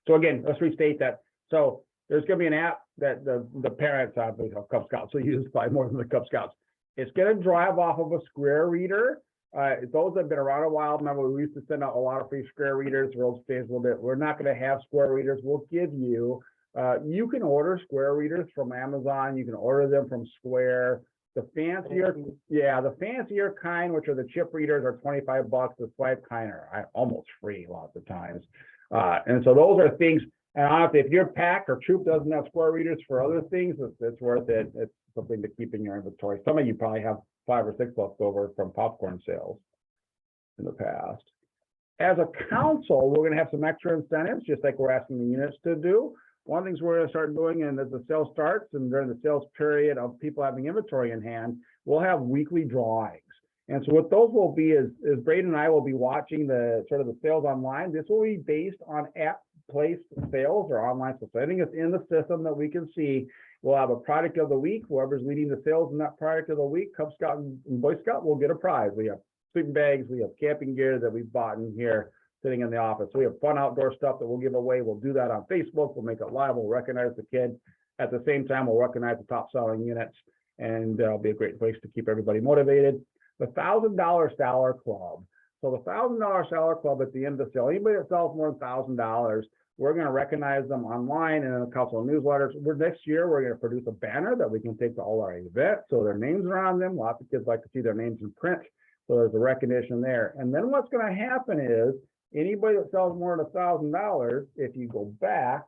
So again, let's restate that. So there's gonna be an app that the parents of Cub Scouts will use by more than the Cub Scouts. It's gonna drive off of a square reader. Those have been around a while. Remember, we used to send out a lot of free square readers. We'll change a little bit. We're not gonna have square readers. We'll give you, you can order square readers from Amazon. You can order them from Square. The fancier kind, which are the chip readers, are $25. The swipe kind are almost free lots of times. And so those are things, and honestly, if your pack or troop doesn't have square readers for other things, it's worth it. It's something to keep in your inventory. Some of you probably have 5 or 6 left over from popcorn sales in the past. As a council, we're gonna have some extra incentives, just like we're asking the units to do. One of the things we're gonna start doing, and as the sale starts and during the sales period of people having inventory in hand, we'll have weekly drawings. And so what those will be is Braden and I will be watching the sort of the sales online. This will be based on app-placed sales or online. So setting us in the system that we can see. We'll have a product of the week. Whoever's leading the sales in that product of the week, Cub Scout and Boy Scout, will get a prize. We have sleeping bags, we have camping gear that we've bought in here sitting in the office. So we have fun outdoor stuff that we'll give away. We'll do that on Facebook. We'll make it live. We'll recognize the kid. At the same time, we'll recognize the top selling units, and it'll be a great place to keep everybody motivated. The $1,000 Seller Club. So the $1,000 Seller Club at the end of the sale, anybody that sells more than $1,000, we're going to recognize them online and in a couple of newsletters. Next year, we're going to produce a banner that we can take to all our events. So their names are on them. Lots of kids like to see their names in print. So there's a recognition there. And then what's going to happen is anybody that sells more than $1,000, if you go back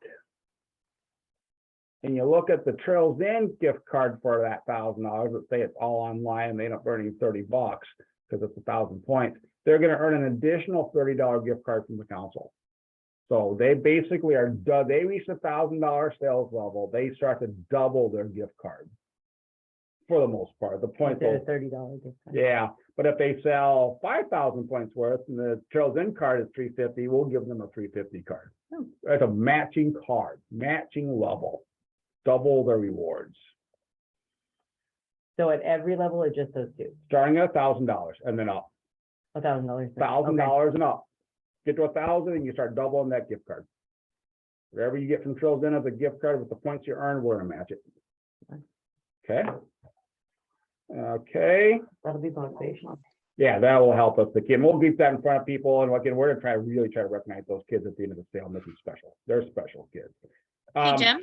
and you look at the Trails End gift card for that $1,000, let's say it's all online and they end up earning $30 because it's 1,000 points, they're going to earn an additional $30 gift card from the council. So they basically are, they reach the $1,000 sales level, they start to double their gift card for the most part. The points Instead will, of $30 gift card. yeah, but if they sell 5,000 points worth and the Trails End card is $350, we'll give them a $350 card. That's a matching card, matching level, double their rewards. So at every level, it just those two, Starting at $1,000 and then up, $1,000. $1,000 and up. Get to 1,000 and you start doubling that gift card. Whatever you get from Trails End as a gift card with the points you earn, we're gonna match it. Okay. Okay. That'll be motivational. Yeah, that will help us. The kid, we'll keep that in front of people, and again, we're gonna really try to recognize those kids at the end of the sale, make them special. They're special kids. Hey, Jim,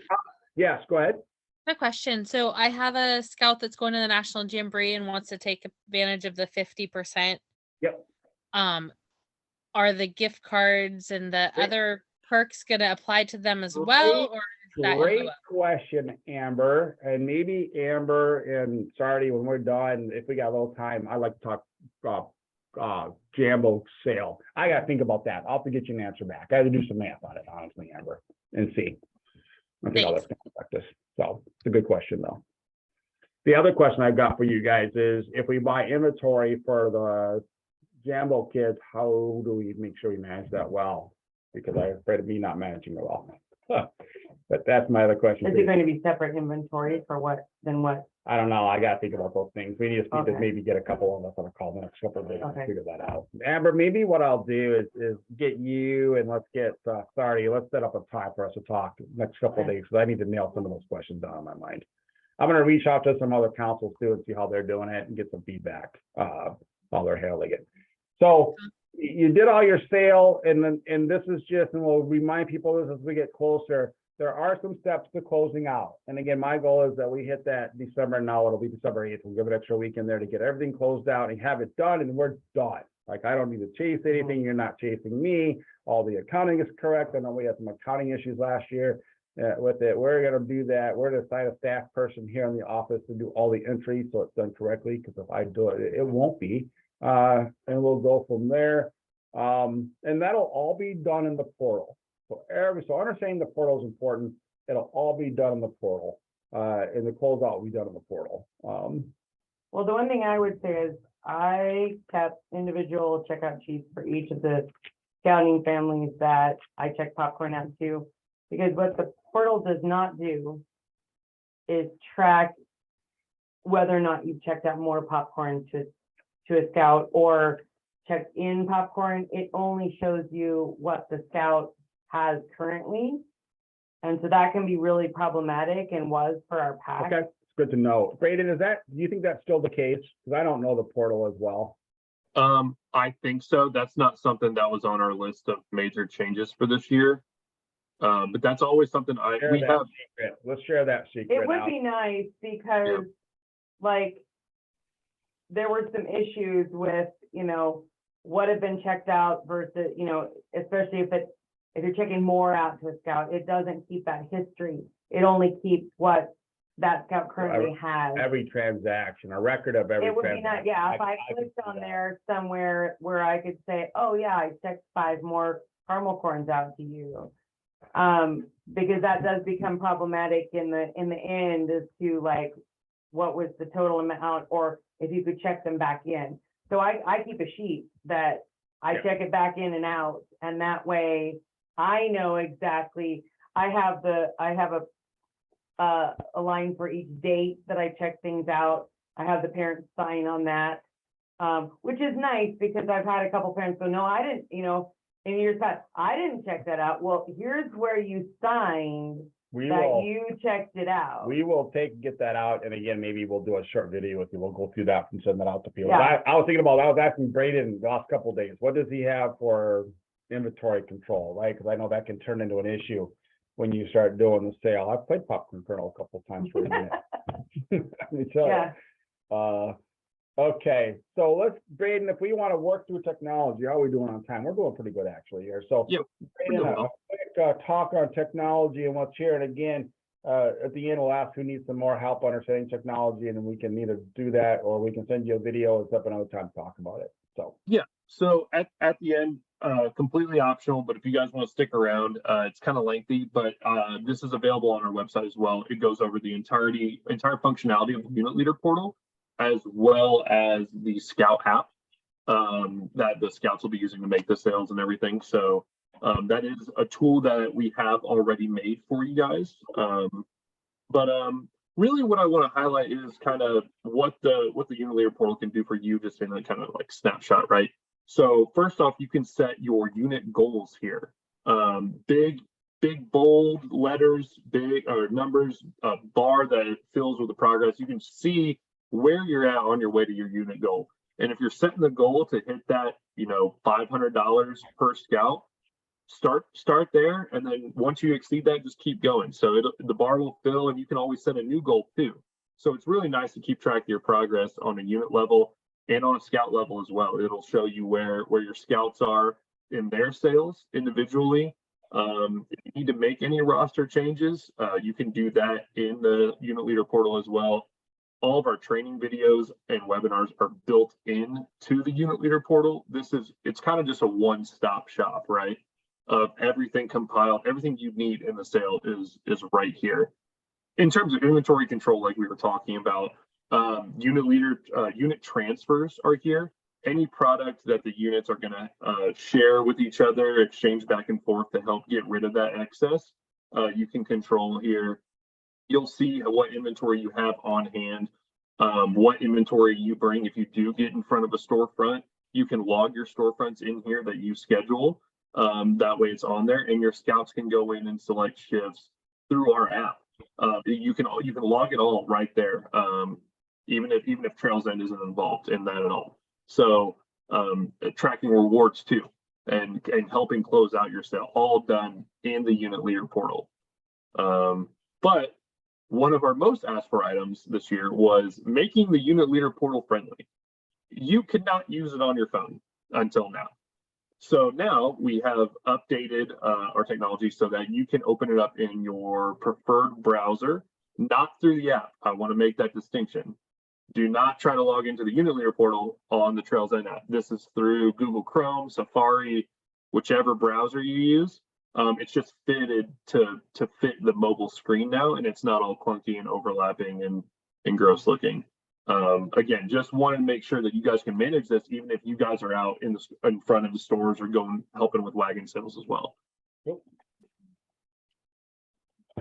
Yes, go ahead. a question. So I have a scout that's going to the National Jamboree and wants to take advantage of the 50%. Yep. Are the gift cards and the Great. other perks gonna apply to them as well, or is that in Great lieu of? question, Amber, and maybe Amber and Sardi, when we're done, if we got a little time, I'd like to talk Jambo sale. I gotta think about that. I'll have to get you an answer back. I have to do some math on it, honestly, Amber, and see. I think all that's gonna affect this. So it's a good question, though. The other question I've got for you guys is, if we buy inventory for the Jambo kids, how do we make sure we manage that well? Because I'm afraid of me not managing it well. But that's my other question. Is it going to be separate inventory for what, than what I don't know. I gotta think about those things. We need to Okay. maybe get a couple of us on a call the next couple of days to Okay. figure that out. Amber, maybe what I'll do is get you and let's get, sorry, let's set up a time for us to talk next couple of Okay. days, because I need to nail some of those questions down in my mind. I'm gonna reach out to some other councils too and see how they're doing it and get some feedback, how they're handling it. So you did all your sale, and then, and this is just, and we'll remind people this as we get closer, there are some steps to closing out. And again, my goal is that we hit that December, now it'll be December 8th. We'll give it extra week in there to get everything closed out and have it done, and we're done. Like, I don't need to chase anything. You're not chasing me. All the accounting is correct. I know we had some accounting issues last year with it. We're gonna do that. We're gonna assign a staff person here in the office to do all the entries so it's done correctly, because if I do it, it won't be. And we'll go from there. And that'll all be done in the portal. So understanding the portal is important. It'll all be done in the portal. And the closeout will be done in the portal. Well, the one thing I would say is I kept individual checkout sheets for each of the scouting families that I checked popcorn out to. Because what the portal does not do is track whether or not you've checked out more popcorn to a scout or checked in popcorn. It only shows you what the scout has currently. And so that can be really problematic, and was for our pack. Okay, it's good to know. Braden, do you think that's still the case? Because I don't know the portal as well. I think so. That's not something that was on our list of major changes for this year. But that's always something Share that secret. Let's share that secret. It would out. be nice because, like, there were some issues with, what had been checked out versus, especially if you're checking more out to a scout, it doesn't keep that history. It only keeps what that scout currently has. Every transaction, a record of every It would be transaction. nice, yeah, if I can clicked see on that. there somewhere where I could say, oh yeah, I checked 5 more caramel corns out to you. Because that does become problematic in the end as to like, what was the total amount, or if you could check them back in. So I keep a sheet that I check it back in and out, and that way I know exactly. I have a line for each date that I check things out. I have the parents sign on that, which is nice because I've had a couple parents go, no, I didn't, in years past, I didn't check that out. Well, here's where you signed you checked it out. We will get that out, and again, maybe we'll do a short video with you. We'll go through that and send that out to people. Yeah. I was asking Braden the last couple of days, what does he have for inventory control, right? Because I know that can turn into an issue when you start doing the sale. I've played Popcorn Kernel a couple of times for a minute. Let me tell you. Okay, so Braden, if we want to work through technology, how are we doing on time? We're doing pretty good actually here. So Braden, a quick talk on technology and what's here. And again, at the end, we'll ask who needs some more help understanding technology, and then we can either do that or we can send you a video and set up another time to talk about it. So at the end, completely optional, but if you guys want to stick around, it's kind of lengthy, but this is available on our website as well. It goes over the entire functionality of the unit leader portal, as well as the Scout app that the scouts will be using to make the sales and everything. So that is a tool that we have already made for you guys. But really what I want to highlight is kind of what the unit leader portal can do for you, just in a kind of like snapshot, right? So first off, you can set your unit goals here. Big, bold letters, big or numbers, a bar that it fills with the progress. You can see where you're at on your way to your unit goal. And if you're setting the goal to hit that, $500 per scout, start there. And then once you exceed that, just keep going. So the bar will fill, and you can always set a new goal too. So it's really nice to keep track of your progress on a unit level and on a scout level as well. It'll show you where your scouts are in their sales individually. If you need to make any roster changes, you can do that in the unit leader portal as well. All of our training videos and webinars are built into the unit leader portal. It's kind of just a one-stop shop, right? Of everything compiled, everything you need in the sale is right here. In terms of inventory control, like we were talking about, unit transfers are here. Any product that the units are going to share with each other, exchange back and forth to help get rid of that excess, you can control here. you'll see what inventory you have on hand, what inventory you bring. If you do get in front of a storefront, you can log your storefronts in here that you schedule. That way it's on there, and your scouts can go in and select shifts through our app. You can log it all right there, even if Trails End isn't involved in that at all. So tracking rewards too, and helping close out your sale, all done in the unit leader portal. But one of our most asked for items this year was making the unit leader portal friendly. You could not use it on your phone until now. So now we have updated our technology so that you can open it up in your preferred browser, not through the app. I want to make that distinction. Do not try to log into the unit leader portal on the Trails End app. This is through Google Chrome, Safari, whichever browser you use. It's just fitted to fit the mobile screen now, and it's not all clunky and overlapping and gross looking. Again, just wanted to make sure that you guys can manage this, even if you guys are out in front of the stores or helping with wagon sales as well. Yep.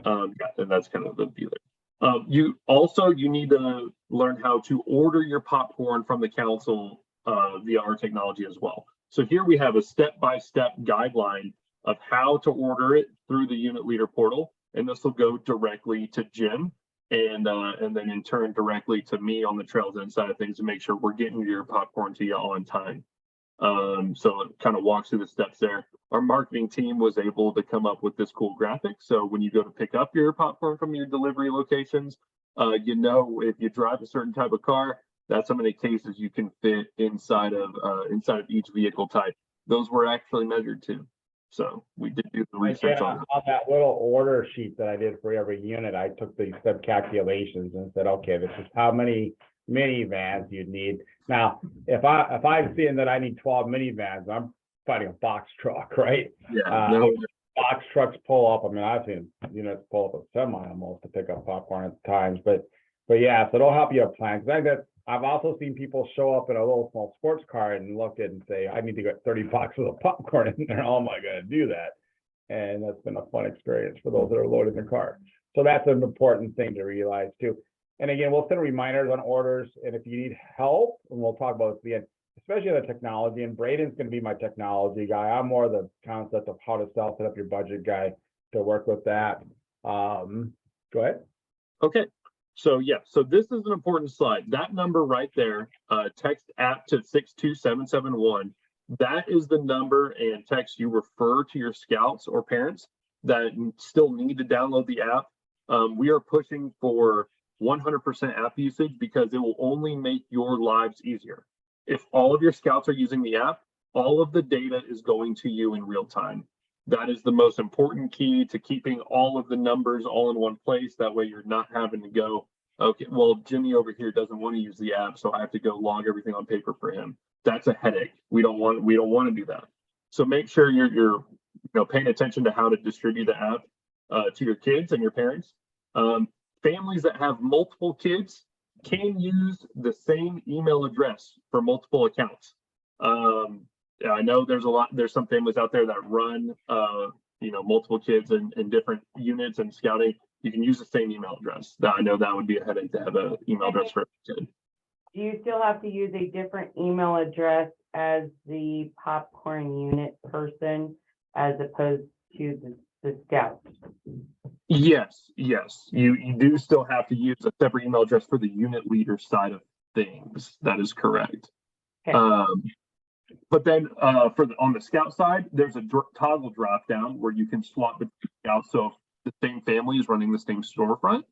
Yeah, and that's kind of the view there. You need to learn how to order your popcorn from the council via our technology as well. So here we have a step-by-step guideline of how to order it through the unit leader portal, and this will go directly to Jim, and then in turn directly to me on the Trails End side of things to make sure we're getting your popcorn to you on time. So it kind of walks through the steps there. Our marketing team was able to come up with this cool graphic. So when you go to pick up your popcorn from your delivery locations, you know, if you drive a certain type of car, that's how many cases you can fit inside of each vehicle type. Those were actually measured too. So we did do the research on that little order sheet that I did for every unit. I took the step calculations and said, okay, this is how many minivans you'd need. Now, if I'm seeing that I need 12 minivans, I'm fighting a box truck, right? Yeah. Box trucks pull up. I mean, I've seen units pull up a semi almost to pick up popcorn at times, but yeah, so it'll help you plan. Because I've also seen people show up in a little small sports car and look at it and say, I need to get 30 boxes of popcorn in there. How am I going to do that? And that's been a fun experience for those that are loading the car. So that's an important thing to realize too. And again, we'll send reminders on orders. And if you need help, and we'll talk about it at the end, especially the technology, and Braden's going to be my technology guy. I'm more the concept of how to set up your budget guy to work with that. Go ahead. Okay. So yeah, so this is an important slide. That number right there, text app to 62771. That is the number and text you refer to your scouts or parents that still need to download the app. We are pushing for 100% app usage because it will only make your lives easier. If all of your scouts are using the app, all of the data is going to you in real time. That is the most important key to keeping all of the numbers all in one place. That way you're not having to go, okay, well, Jimmy over here doesn't want to use the app, so I have to go log everything on paper for him. That's a headache. We don't want to do that. So make sure you're paying attention to how to distribute the app to your kids and your parents. Families that have multiple kids can use the same email address for multiple accounts. I know there's some families out there that run multiple kids in different units and scouting. You can use the same email address. I know that would be a headache to have an email address for a kid. Do you still have to use a different email address as the popcorn unit person as opposed to the scout? Yes. You do still have to use a separate email address for the unit leader side of things. That is correct. Okay. But then on the scout side, there's a toggle drop down where you can swap between scouts. So if the same family is running the same storefront,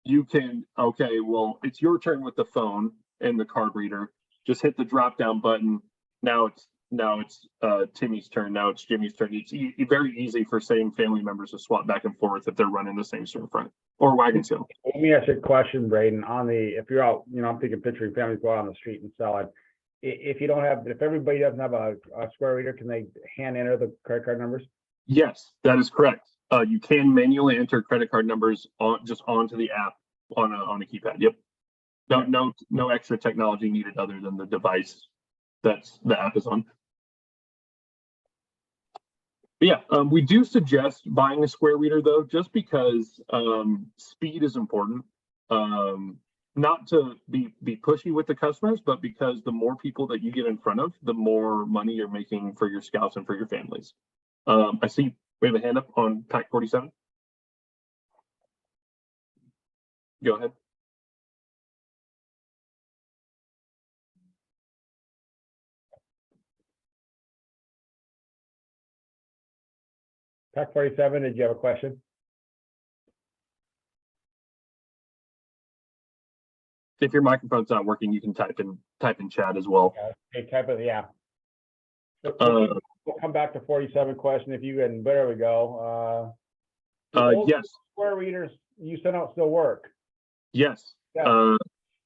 you can, okay, well, it's your turn with the phone and the card reader. Just hit the drop down button. Now it's Timmy's turn. Now it's Jimmy's turn. It's very easy for same family members to swap back and forth if they're running the same storefront or wagon sale. Let me ask you a question, Braden. If you're out, I'm thinking picturing families go out on the street and selling. If everybody doesn't have a square reader, can they hand enter the credit card numbers? Yes, that is correct. You can manually enter credit card numbers onto the app on a keypad. Yep. No extra technology needed other than the device that's the app is on. Yeah, we do suggest buying a square reader though, just because speed is important. Not to be pushy with the customers, but because the more people that you get in front of, the more money you're making for your scouts and for your families. I see we have a hand up on Pack 47. Go ahead. Pack 47, did you have a question? If your microphone's not working, you can type in chat as well. Okay, type of, yeah. Uh, We'll come back to 47 question if you can, there we go. Yes, Square readers you sent out still work. yes. Yeah.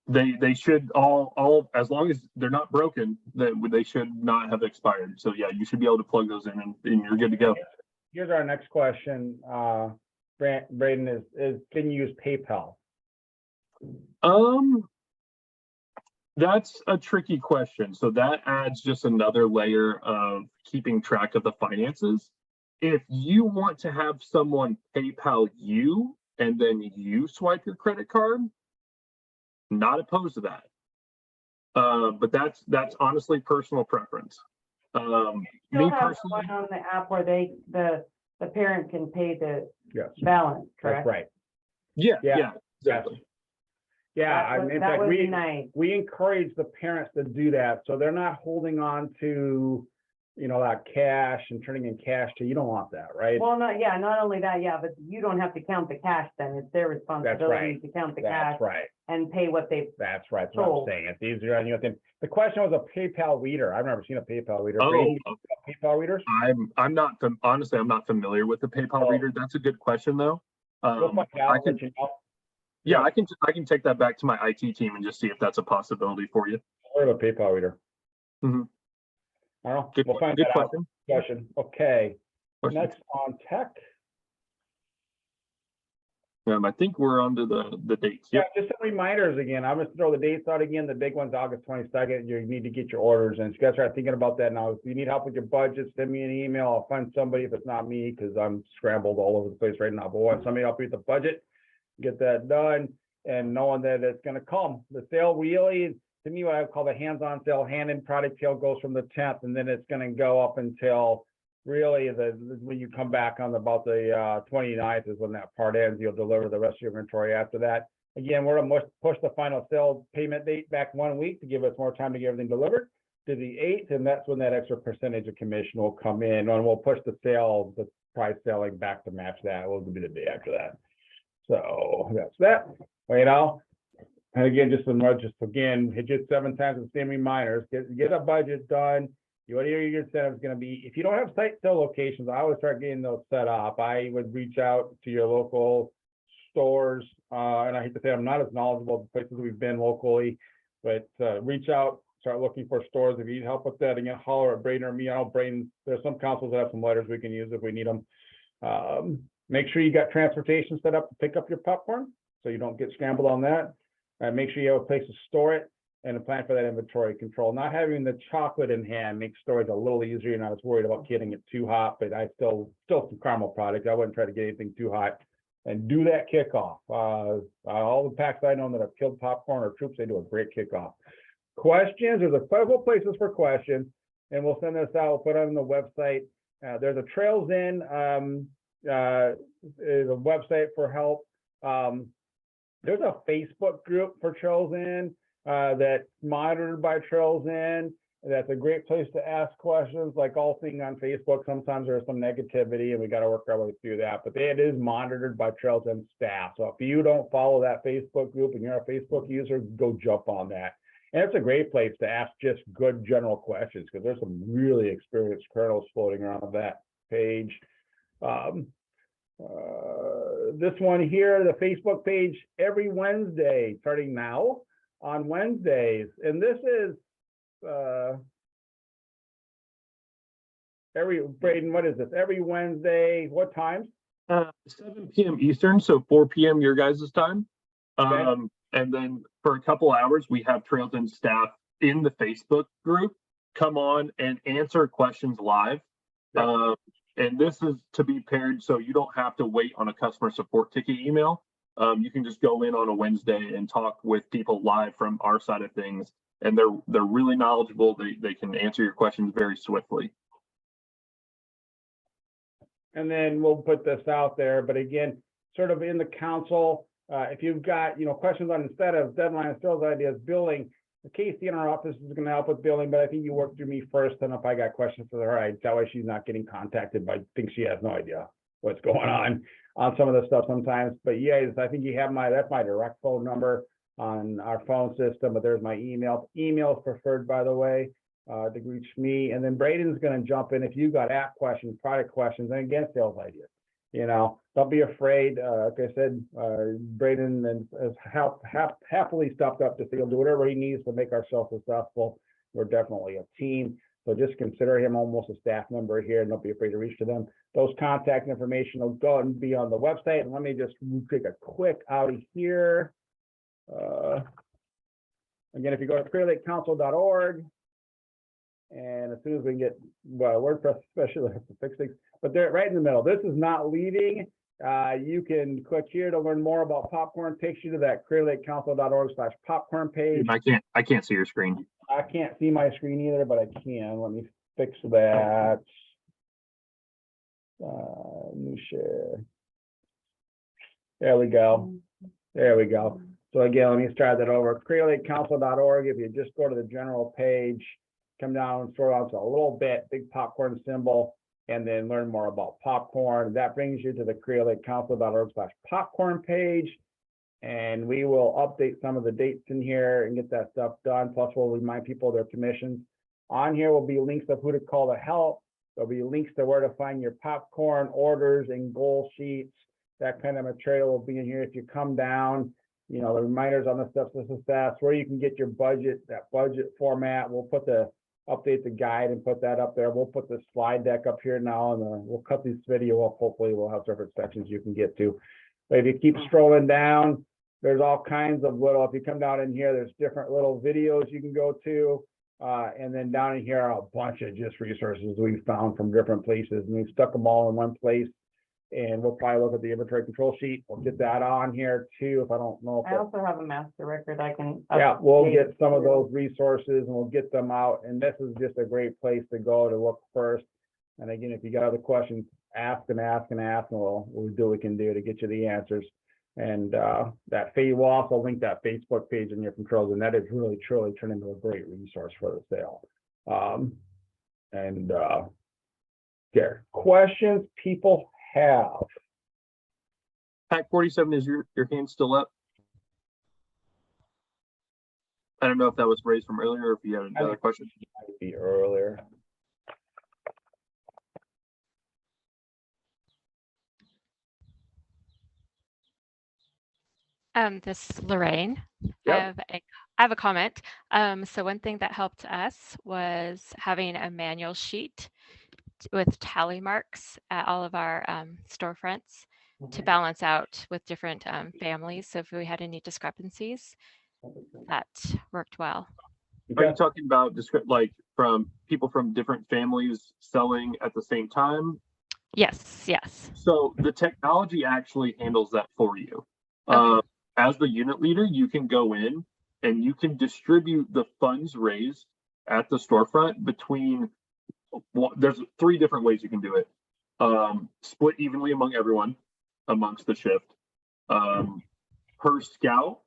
They should all as long as they're not broken, they should not have expired. So yeah, you should be able to plug those in and you're good to go. Here's our next question. Braden is can you use PayPal? That's a tricky question. So that adds just another layer of keeping track of the finances. If you want to have someone PayPal you and then you swipe your credit card, not opposed to that. But that's honestly personal preference. Me personally, on the app where the parent can pay the Yes, balance, correct? that's right. yeah, exactly. Yeah, in That fact, would be nice. we encourage the parents to do that, so they're not holding on to, that cash and turning in cash to, you don't want that, right? Well, not only that, but you don't have to count the cash then. It's their responsibility to count the cash That's right. and pay what they. That's right. That's what I'm saying. It's easier on you. The question was a PayPal reader. I've never seen a PayPal reader. Oh, Brady, okay. PayPal readers? I'm not honestly, I'm not familiar with the PayPal reader. That's a good question though. We'll find out, I can, let you know. yeah, I can take that back to my IT team and just see if that's a possibility for you. Or a PayPal reader. Mhm. I don't know. Good, We'll find good that out. question. Question. Okay. Question. Next on tech. I think we're on to the dates. Yeah, Yep. just some reminders again. I'm gonna throw the dates out again. The big one's August 22nd. You need to get your orders in. So you guys start thinking about that now. If you need help with your budget, send me an email. I'll find somebody if it's not me, because I'm scrambled all over the place right now. But I want somebody to help you with the budget, get that done, and knowing that it's gonna come. The sale really, to me, what I call the hands-on sale, hand-in product sale goes from the 10th, and then it's gonna go up until really when you come back on about the 29th is when that part ends. You'll deliver the rest of your inventory after that. Again, we're gonna push the final sale payment date back 1 week to give us more time to get everything delivered to the 8th, and that's when that extra percentage of commission will come in, and we'll push the price selling back to match that. Will be the day after that. So that's that. And again, just again, hit it 7 times with the same reminders. Get a budget done. What are your incentives going to be? If you don't have site sale locations, I would start getting those set up. I would reach out to your local stores, and I hate to say I'm not as knowledgeable the places we've been locally, but reach out, start looking for stores. If you need help with that, again, holler at Braden or me. I know Braden, there's some councils that have some letters we can use if we need them. Make sure you got transportation set up to pick up your popcorn, so you don't get scrambled on that. Make sure you have a place to store it and a plan for that inventory control. Not having the chocolate in hand makes storage a little easier. You're not as worried about getting it too hot, but I still some caramel product. I wouldn't try to get anything too hot. And do that kickoff. All the packs I know that have killed popcorn or troops, they do a great kickoff. Questions, there's a couple places for questions, and we'll send this out, we'll put it on the website. There's a Trails In, is a website for help. There's a Facebook group for Trails In that's monitored by Trails In. That's a great place to ask questions. Like all things on Facebook, sometimes there's some negativity and we got to work our way through that, but it is monitored by Trails In staff. So if you don't follow that Facebook group and you're a Facebook user, go jump on that. And it's a great place to ask just good general questions, because there's some really experienced colonels floating around on that page. This one here, the Facebook page, every Wednesday, starting now on Wednesdays. And this is Braden, what is this? Every Wednesday, what times? 7 p.m. Eastern, so 4 p.m. your guys' time. Okay. And then for a couple hours, we have Trails In staff in the Facebook group come on and answer questions live. Yep. And this is to be paired so you don't have to wait on a customer support ticket email. You can just go in on a Wednesday and talk with people live from our side of things, and they're really knowledgeable. They can answer your questions very swiftly. And then we'll put this out there, but again, sort of in the council, if you've got, questions on, instead of deadline sales ideas, billing, Casey in our office is going to help with billing, but I think you work through me first, and if I got questions for her, that way she's not getting contacted by, think she has no idea what's going on some of the stuff sometimes. But yes, I think you have that's my direct phone number on our phone system, but there's my email. Email is preferred, by the way, to reach me. And then Braden's going to jump in if you've got app questions, product questions, and again, sales ideas. Don't be afraid. Like I said, Braden has happily stepped up to say he'll do whatever he needs to make ourselves successful. We're definitely a team. So just consider him almost a staff member here, and don't be afraid to reach to them. Those contact information will go and be on the website. And let me just take a quick outie here. Again, if you go to clearlakecouncil.org, and as soon as we can get WordPress especially to fix things, but they're right in the middle. This is not leaving. You can click here to learn more about Popcorn. Takes you to that clearlakecouncil.org/popcorn page. I can't see your screen. I can't see my screen either, but I can. Let me fix that. New share. There we go. There we go. So again, let me start that over. clearlakecouncil.org. If you just go to the general page, come down and scroll down to a little bit, big popcorn symbol, and then learn more about popcorn. That brings you to the clearlakecouncil.org/popcorn page. And we will update some of the dates in here and get that stuff done. Plus, we'll remind people of their commissions. On here will be links of who to call to help. There'll be links to where to find your popcorn orders and goal sheets. That kind of material will be in here. If you come down, the reminders on the steps to success, where you can get your budget, that budget format. We'll update the guide and put that up there. We'll put the slide deck up here now, and we'll cut this video up. Hopefully we'll have separate sections you can get to. But if you keep scrolling down, there's all kinds of if you come down in here, there's different little videos you can go to. And then down in here are a bunch of just resources we found from different places, and we've stuck them all in one place. And we'll probably look at the inventory control sheet. We'll get that on here too. If I don't know. I also have a master record I can. Yeah, we'll get some of those resources and we'll get them out. And this is just a great place to go to look first. And again, if you got other questions, ask and we'll do what we can do to get you the answers. And we'll also link that Facebook page in your controls, and that is really truly turned into a great resource for the sale. Questions people have. Pack 47, is your hand still up? I don't know if that was raised from earlier or if you had another question. Might be earlier. This is Lorraine. Yep. I have a comment. So one thing that helped us was having a manual sheet with tally marks at all of our storefronts to balance out with different families. So if we had any discrepancies, that worked well. Are you talking about like from people from different families selling at the same time? Yes, yes. So the technology actually handles that for you. Okay. As the unit leader, you can go in and you can distribute the funds raised at the storefront between, there's 3 different ways you can do it. Split evenly among everyone, amongst the shift, per scout,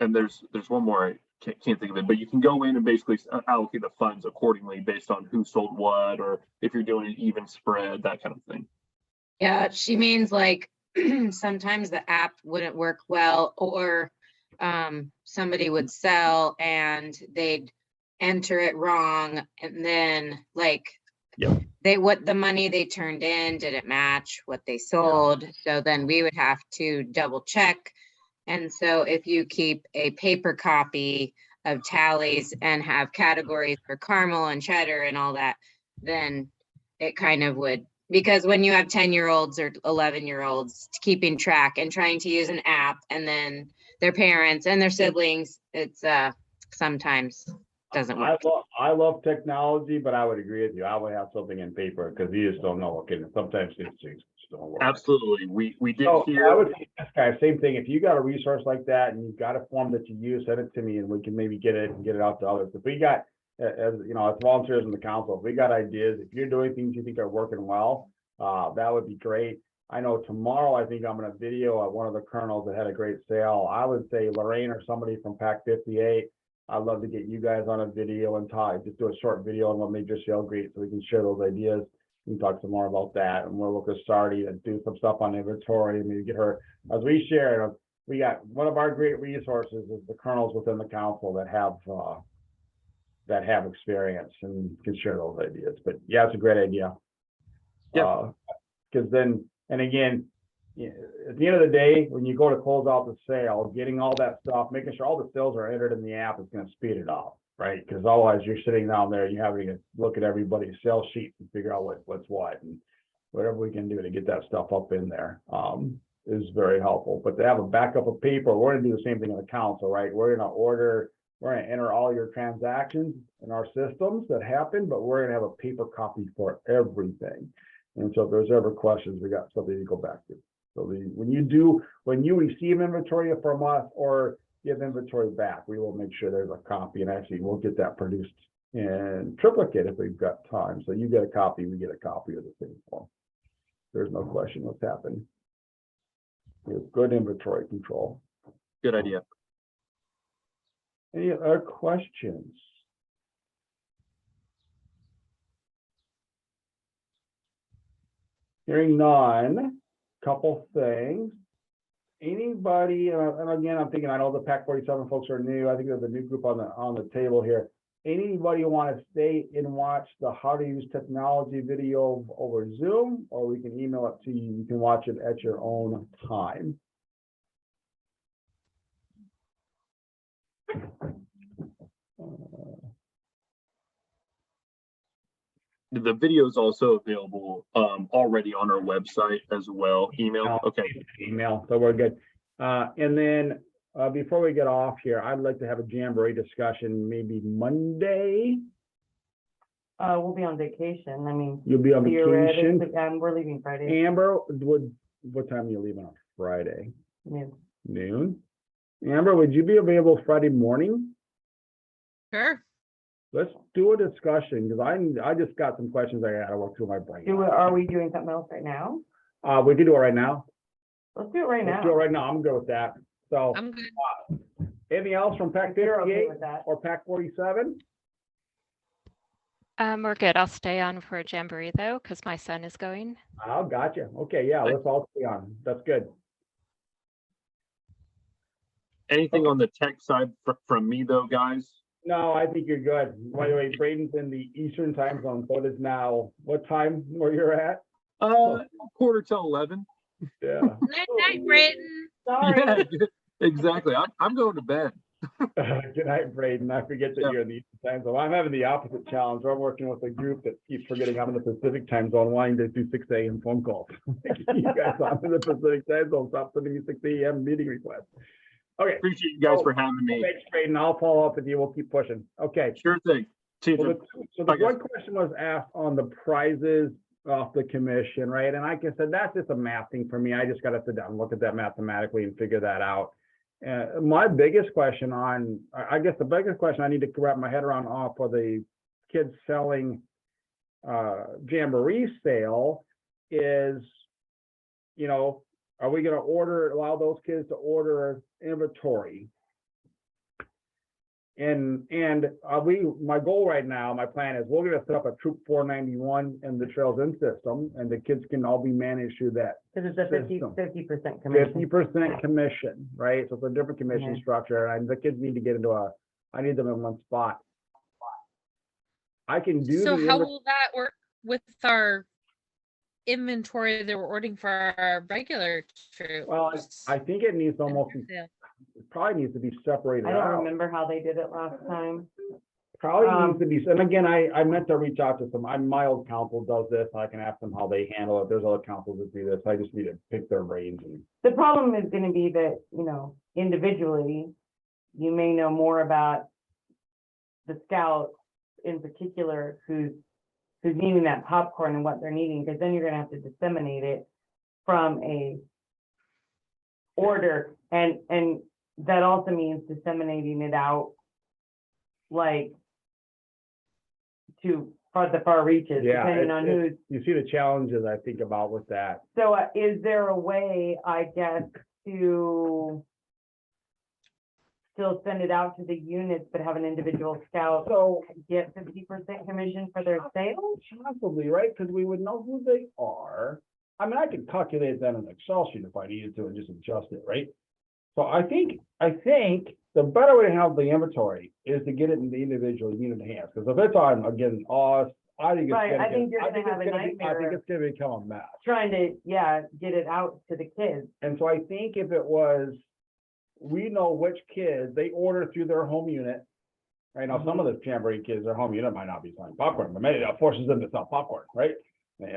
and there's one more, I can't think of it, but you can go in and basically allocate the funds accordingly based on who sold what, or if you're doing an even spread, that kind of thing. Yeah, she means like sometimes the app wouldn't work well, or somebody would sell and they'd enter it wrong, and then like what the money they turned in didn't match what they sold. So then we would have to double check. And so if you keep a paper copy of tallies and have categories for caramel and cheddar and all that, then it kind of would, because when you have 10-year-olds or 11-year-olds keeping track and trying to use an app, and then their parents and their siblings, it's sometimes doesn't work. I love technology, but I would agree with you. I would have something in paper because you just don't know. Okay, sometimes these things just don't work. Absolutely. We did So I hear, would say this guy, same thing. If you got a resource like that and you've got a form that you use, send it to me and we can maybe get it and get it out to others. If we got, as you know, as volunteers in the council, if we got ideas, if you're doing things you think are working well, that would be great. I know tomorrow, I think I'm gonna video one of the colonels that had a great sale. I would say Lorraine or somebody from Pack 58. I'd love to get you guys on a video and talk, just do a short video on what made your sale great so we can share those ideas. We can talk some more about that, and we'll look at starting and do some stuff on inventory and maybe get her, as we share, we got one of our great resources is the colonels within the council that have experience and can share those ideas. But yeah, it's a great idea. Yeah. Because then, and again, yeah, at the end of the day, when you go to close out the sale, getting all that stuff, making sure all the sales are entered in the app is going to speed it up, right? Because otherwise you're sitting down there, you having to look at everybody's sales sheet and figure out what's what, and whatever we can do to get that stuff up in there is very helpful. But to have a backup of paper, we're going to do the same thing in the council, right? We're going to enter all your transactions in our systems that happen, but we're going to have a paper copy for everything. And so if there's ever questions, we got something to go back to. So when you receive inventory from us or give inventory back, we will make sure there's a copy, and actually we'll get that produced in triplicate if we've got time. So you get a copy, we get a copy of the same form. There's no question what's happened. We have good inventory control. good idea. Any other questions? Hearing none, couple things. Anybody, and again, I'm thinking, I know the PAC 47 folks are new. I think there's a new group on the table here. Anybody want to stay and watch the how to use technology video over Zoom, or we can email it to you. You can watch it at your own time. The video is also available already on our website as well. Email. Okay. Email, so we're good. And then before we get off here, I'd like to have a Jamboree discussion maybe Monday. We'll be on vacation. I mean, You'll be on vacation. theoretically, we're leaving Friday. Amber, what time are you leaving on Friday? Noon. Noon? Amber, would you be available Friday morning? Sure. Let's do a discussion, because I just got some questions I gotta work through my brain. Are we doing something else right now? We can do it right now. Let's do it right Let's now. do it right now. I'm good with that. So I'm good. anything else from PAC You're okay 58 with that? or PAC 47? We're good. I'll stay on for a Jamboree though, because my son is going. Oh, gotcha. Okay, yeah, let's all stay on. That's good. Anything on the tech side from me though, guys? No, I think you're good. By the way, Braden's in the Eastern time zone, so it is now, what time where you're at? 11:15. Yeah. Night, night, Brayton. Sorry. Yeah, exactly. I'm going to bed. Good night, Braden. I forget that Yeah. you're in the Eastern time zone. I'm having the opposite challenge. I'm working with a group that keeps forgetting I'm in the Pacific time zone, wanting to do 6 a.m. phone calls. You guys, I'm in the Pacific time zone. Stop sending me 6 a.m. meeting requests. Okay. Appreciate you guys for having me. Thanks, Braden. I'll follow up with you. We'll keep pushing. Okay. Sure thing. See you. So Jim. the Bye, guys. one question was asked on the prizes off the commission, right? And like I said, that's just a math thing for me. I just got to sit down and look at that mathematically and figure that out. My biggest question I guess the biggest question I need to wrap my head around for the kids selling Jamboree sale is, you know, are we going to allow those kids to order inventory? And my goal right now, my plan is we're going to set up a Troop 491 in the Trails In system, and the kids can all be managed through that. Because it's a System. 50% commission. 50% commission, right? So it's a different commission Yeah. structure, and the kids need to get into I need them in one spot. I can do So the how will that work with our inventory that we're ordering for our regular troops? well, I think it needs to almost, Yeah. it probably needs to be separated I don't out. remember how they did it last time. Probably needs to be, and again, I meant to reach out to my old council does this, I can ask them how they handle it. There's other councils that do this. I just need to pick their brains. And The problem is gonna be that, you know, individually, you may know more about the scout in particular who's needing that popcorn and what they're needing, because then you're gonna have to disseminate it from a order, and that also means disseminating it out like to the far reaches, Yeah, depending on who's. you see the challenges I think about with that. So is there a way, I guess, to still send it out to the units, but have an individual scout So get 50% commission for their sales? possibly, right? Because we would know who they are. I mean, I could calculate that in an Excel sheet if I needed to and just adjust it, right? So I think the better way to handle the inventory is to get it in the individual unit hands. Because if it's on, again, us, I think it's Right, gonna I think you're I gonna think have it's a gonna be- I nightmare think of- it's gonna become a mess. Trying to, get it out to the kids. And so I think if it was, we know which kids, they order through their home unit. Right now, some of the Jamboree kids, their home unit might not be selling popcorn, but maybe that forces them to sell popcorn, right?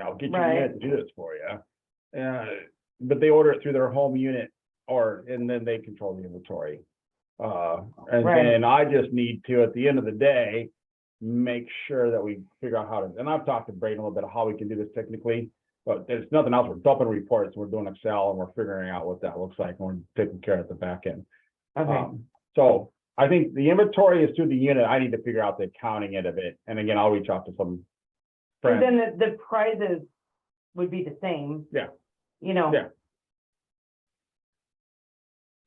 I'll get you a Right. unit to do this for you. But they order it through their home unit and then they control the inventory. And Right. then I just need to, at the end of the day, make sure that we figure out how to, and I've talked to Braden a little bit of how we can do this technically, but there's nothing else. We're dumping reports, we're doing Excel and we're figuring out what that looks like and we're taking care of the back end. Okay, So I think the inventory is through the unit. I need to figure out the accounting end of it. And again, I'll reach out to some so friends. then the prizes would be the same. Yeah. Yeah.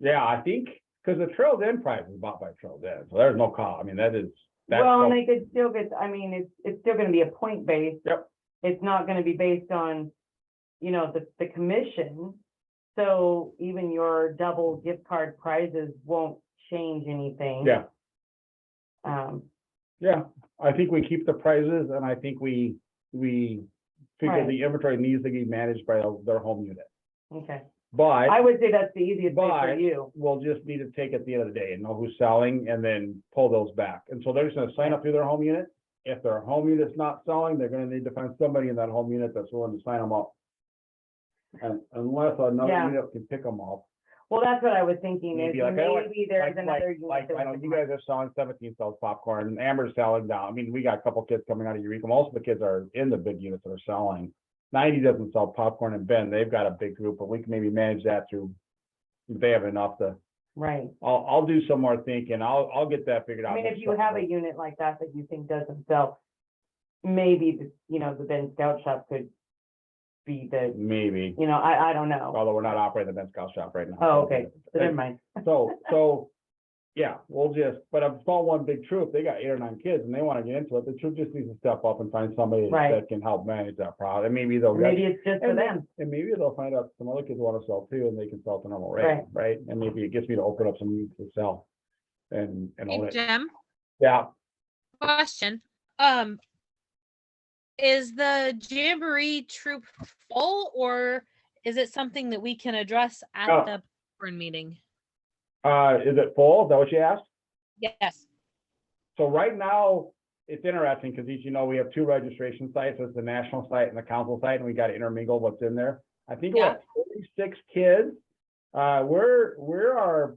Yeah, I think, because the Trails End prize is bought by Trails End, so there's no cost. I mean, that's Well, and no- they could still get, I mean, it's still gonna be a point base. Yep. It's not gonna be based on, the commission. So even your double gift card prizes won't change anything. Yeah, Um, yeah. I think we keep the prizes and I think we figure Right. the inventory needs to be managed by their home unit. okay, But I would say that's the easiest way for But- you. we'll just need to take at the end of the day and know who's selling and then pull those back. And so they're just gonna sign up through their home unit. If their home unit's not selling, they're gonna need to find somebody in that home unit that's willing to sign them up. And unless another Yeah. unit can pick them up. Well, that's what I was thinking is Maybe like, I like- maybe there's Like, another like, unit. like, that I know would you come guys are selling 17 cells popcorn and Amber's selling down. I mean, we got a couple kids coming out of Eureka. Most of the kids are in the big units that are selling. 90 doesn't sell popcorn in Bend. They've got a big group, but we can maybe manage that through, if they have enough to, Right. I'll do some more thinking. I'll get that figured out. I mean, next if you have a couple unit like that that you think doesn't sell, maybe the Ben Scout Shop could be the, Maybe, I don't know. although we're not operating the Ben Scout shop right now. Oh, okay, so never mind. So, yeah, we'll just, but if it's all one big troop, they got 8 or 9 kids and they want to get into it, the troop just needs to step up and find somebody Right. that can help manage that problem. And maybe they'll. Maybe it's just for And them. and maybe they'll find out some other kids want to sell too, and they can sell at the normal rate, Right. right? And maybe it gets me to open up some needs to sell. And own Hey, it. Jim, Yeah, question. Is the Jamboree troop full or is it something that we can address at Oh. the popcorn meeting? is it full? Is that what you asked? Yes. So right now, it's interesting because as you know, we have 2 registration sites. There's the national site and the council site, and we got to intermingle what's in there. I think we're at 46 kids. We are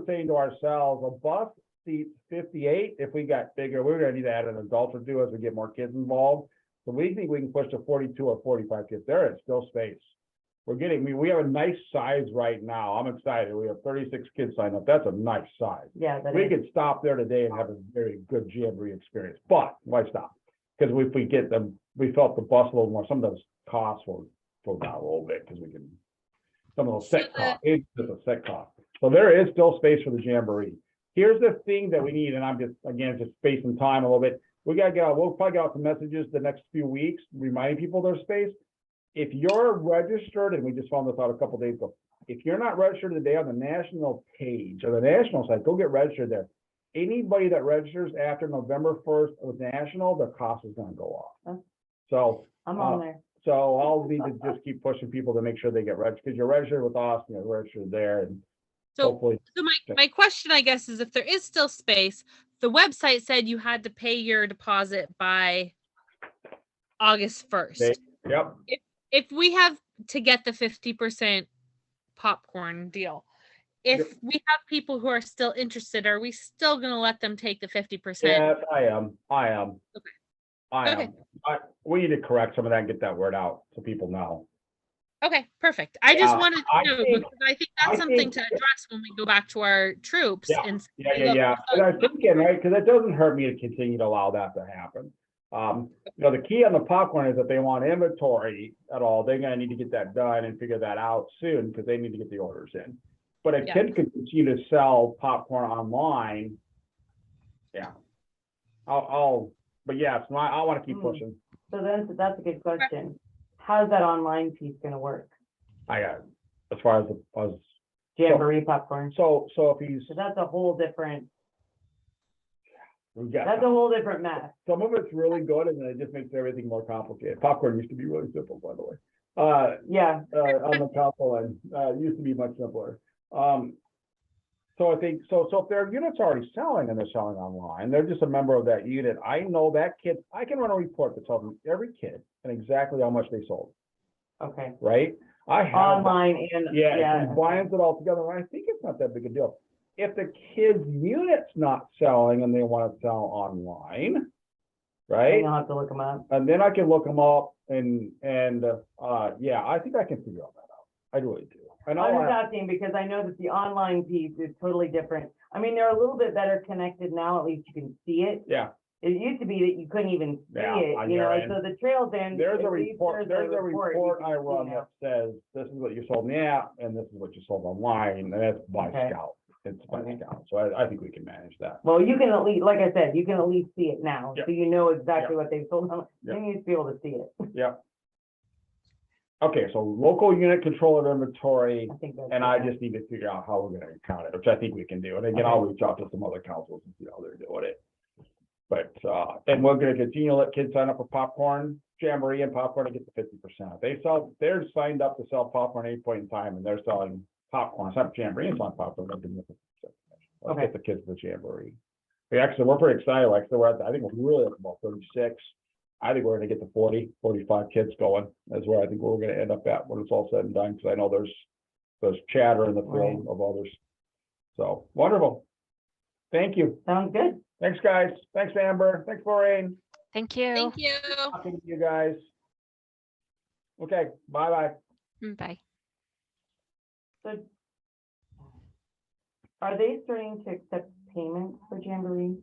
saying to ourselves, a bus seats 58. If we got bigger, we're gonna need to add an adult or 2 as we get more kids involved. So we think we can push to 42 or 45 kids. There is still space. We have a nice size right now. I'm excited. We have 36 kids signed up. That's a nice size. Yeah, that We is. could stop there today and have a very good Jamboree experience, but why stop? Because if we get them, we felt the bus a little more, some of those costs will go down a little bit, because we can, some of those set So the- costs, it's just a set cost. So there is still space for the Jamboree. Here's the thing that we need, and I'm just, again, just spacing time a little bit. We'll probably get out some messages the next few weeks, reminding people there's space. If you're registered, and we just found this out a couple days ago, if you're not registered today on the national page or the national site, go get registered there. Anybody that registers after November 1st with national, their cost is gonna go Huh. up. So, I'm on there. so I'll need to just keep pushing people to make sure they get registered, because you're registered with us, you're registered there, and So, hopefully, so my question, I guess, is if there is still space, the website said you had to pay your deposit by August 1st. yep. If we have to get the 50% popcorn deal, if we have people who are still interested, are we still gonna let them take the 50%? Yes, I am. Okay. I Okay. am. We need to correct some of that and get that word out so people know. Okay, perfect. I just Yeah, wanted I to know think- because I think I that's something think- to address when we go back to our troops Yeah, and say, Yeah. "Look, And I'm thinking, right, because it doesn't hurt me to continue to allow that to happen. The key on the popcorn is if they want inventory at all, they're gonna need to get that done and figure that out soon because they need to get the orders in. But a Yeah. kid could continue to sell popcorn online. Yeah. But yes, I want to keep pushing. So then, that's a good question. How's that online piece gonna work? I got, as far as, Jamboree popcorn, so if he's, so that's a whole different, we got. that's a whole different mess. Some of it's really good and then it just makes everything more complicated. Popcorn used to be really simple, by the way. Yeah, On the console end, used to be much simpler. So I think, so if their unit's already selling and they're selling online, they're just a member of that unit. I know that kid, I can run a report that tells me every kid and exactly how much they sold, okay. right? I have. Online and, Yeah, it yeah, combines it all together. And I think it's not that big a deal. If the kid's unit's not selling and they want to sell online, then right? you'll have to look them up. And then I can look them up and yeah, I think I can figure all that out. I really do. And I'm I'll just ask, asking because I know that the online piece is totally different. I mean, they're a little bit better connected now, at least you can see it. yeah, It used to be that you couldn't even see Yeah, it, on you your know, end. so the trails end. there's a at least report you I can see run now. that says, this is what you sold in the app and this is what you sold online, and that's by Okay. Scout. It's by Okay. Scout. So I think we can manage that. Well, you can at least, like I said, you can at least see it now, Yep. so you know exactly what they've sold. Yep. You need to be able to see it. Yeah. Okay, so local unit control of inventory, I think that's. and I just need to figure out how we're gonna count it, which I think we can do. And again, I'll reach out to some other councils and see how they're doing it. But, and we're gonna continue to let kids sign up for popcorn, jamboree and popcorn to get the 50%. They're signed up to sell popcorn at any point in time and they're selling popcorn. It's not jamboree, it's not popcorn. They'll give them the 50%. Let's Okay. get the kids to the jamboree. We're pretty excited. Like, so I think we're really at about 36. I think we're gonna get to 40, 45 kids going. That's where I think we're gonna end up at when it's all said and done, because I know there's chatter in the field Right. of others. So, wonderful. Thank you. Sounds good. Thanks, guys. Thanks, Amber. Thanks, Lorraine. Thank you. Thank you. Talking to you guys. Okay, bye-bye. Bye. So are they starting to accept payments for Jamboree?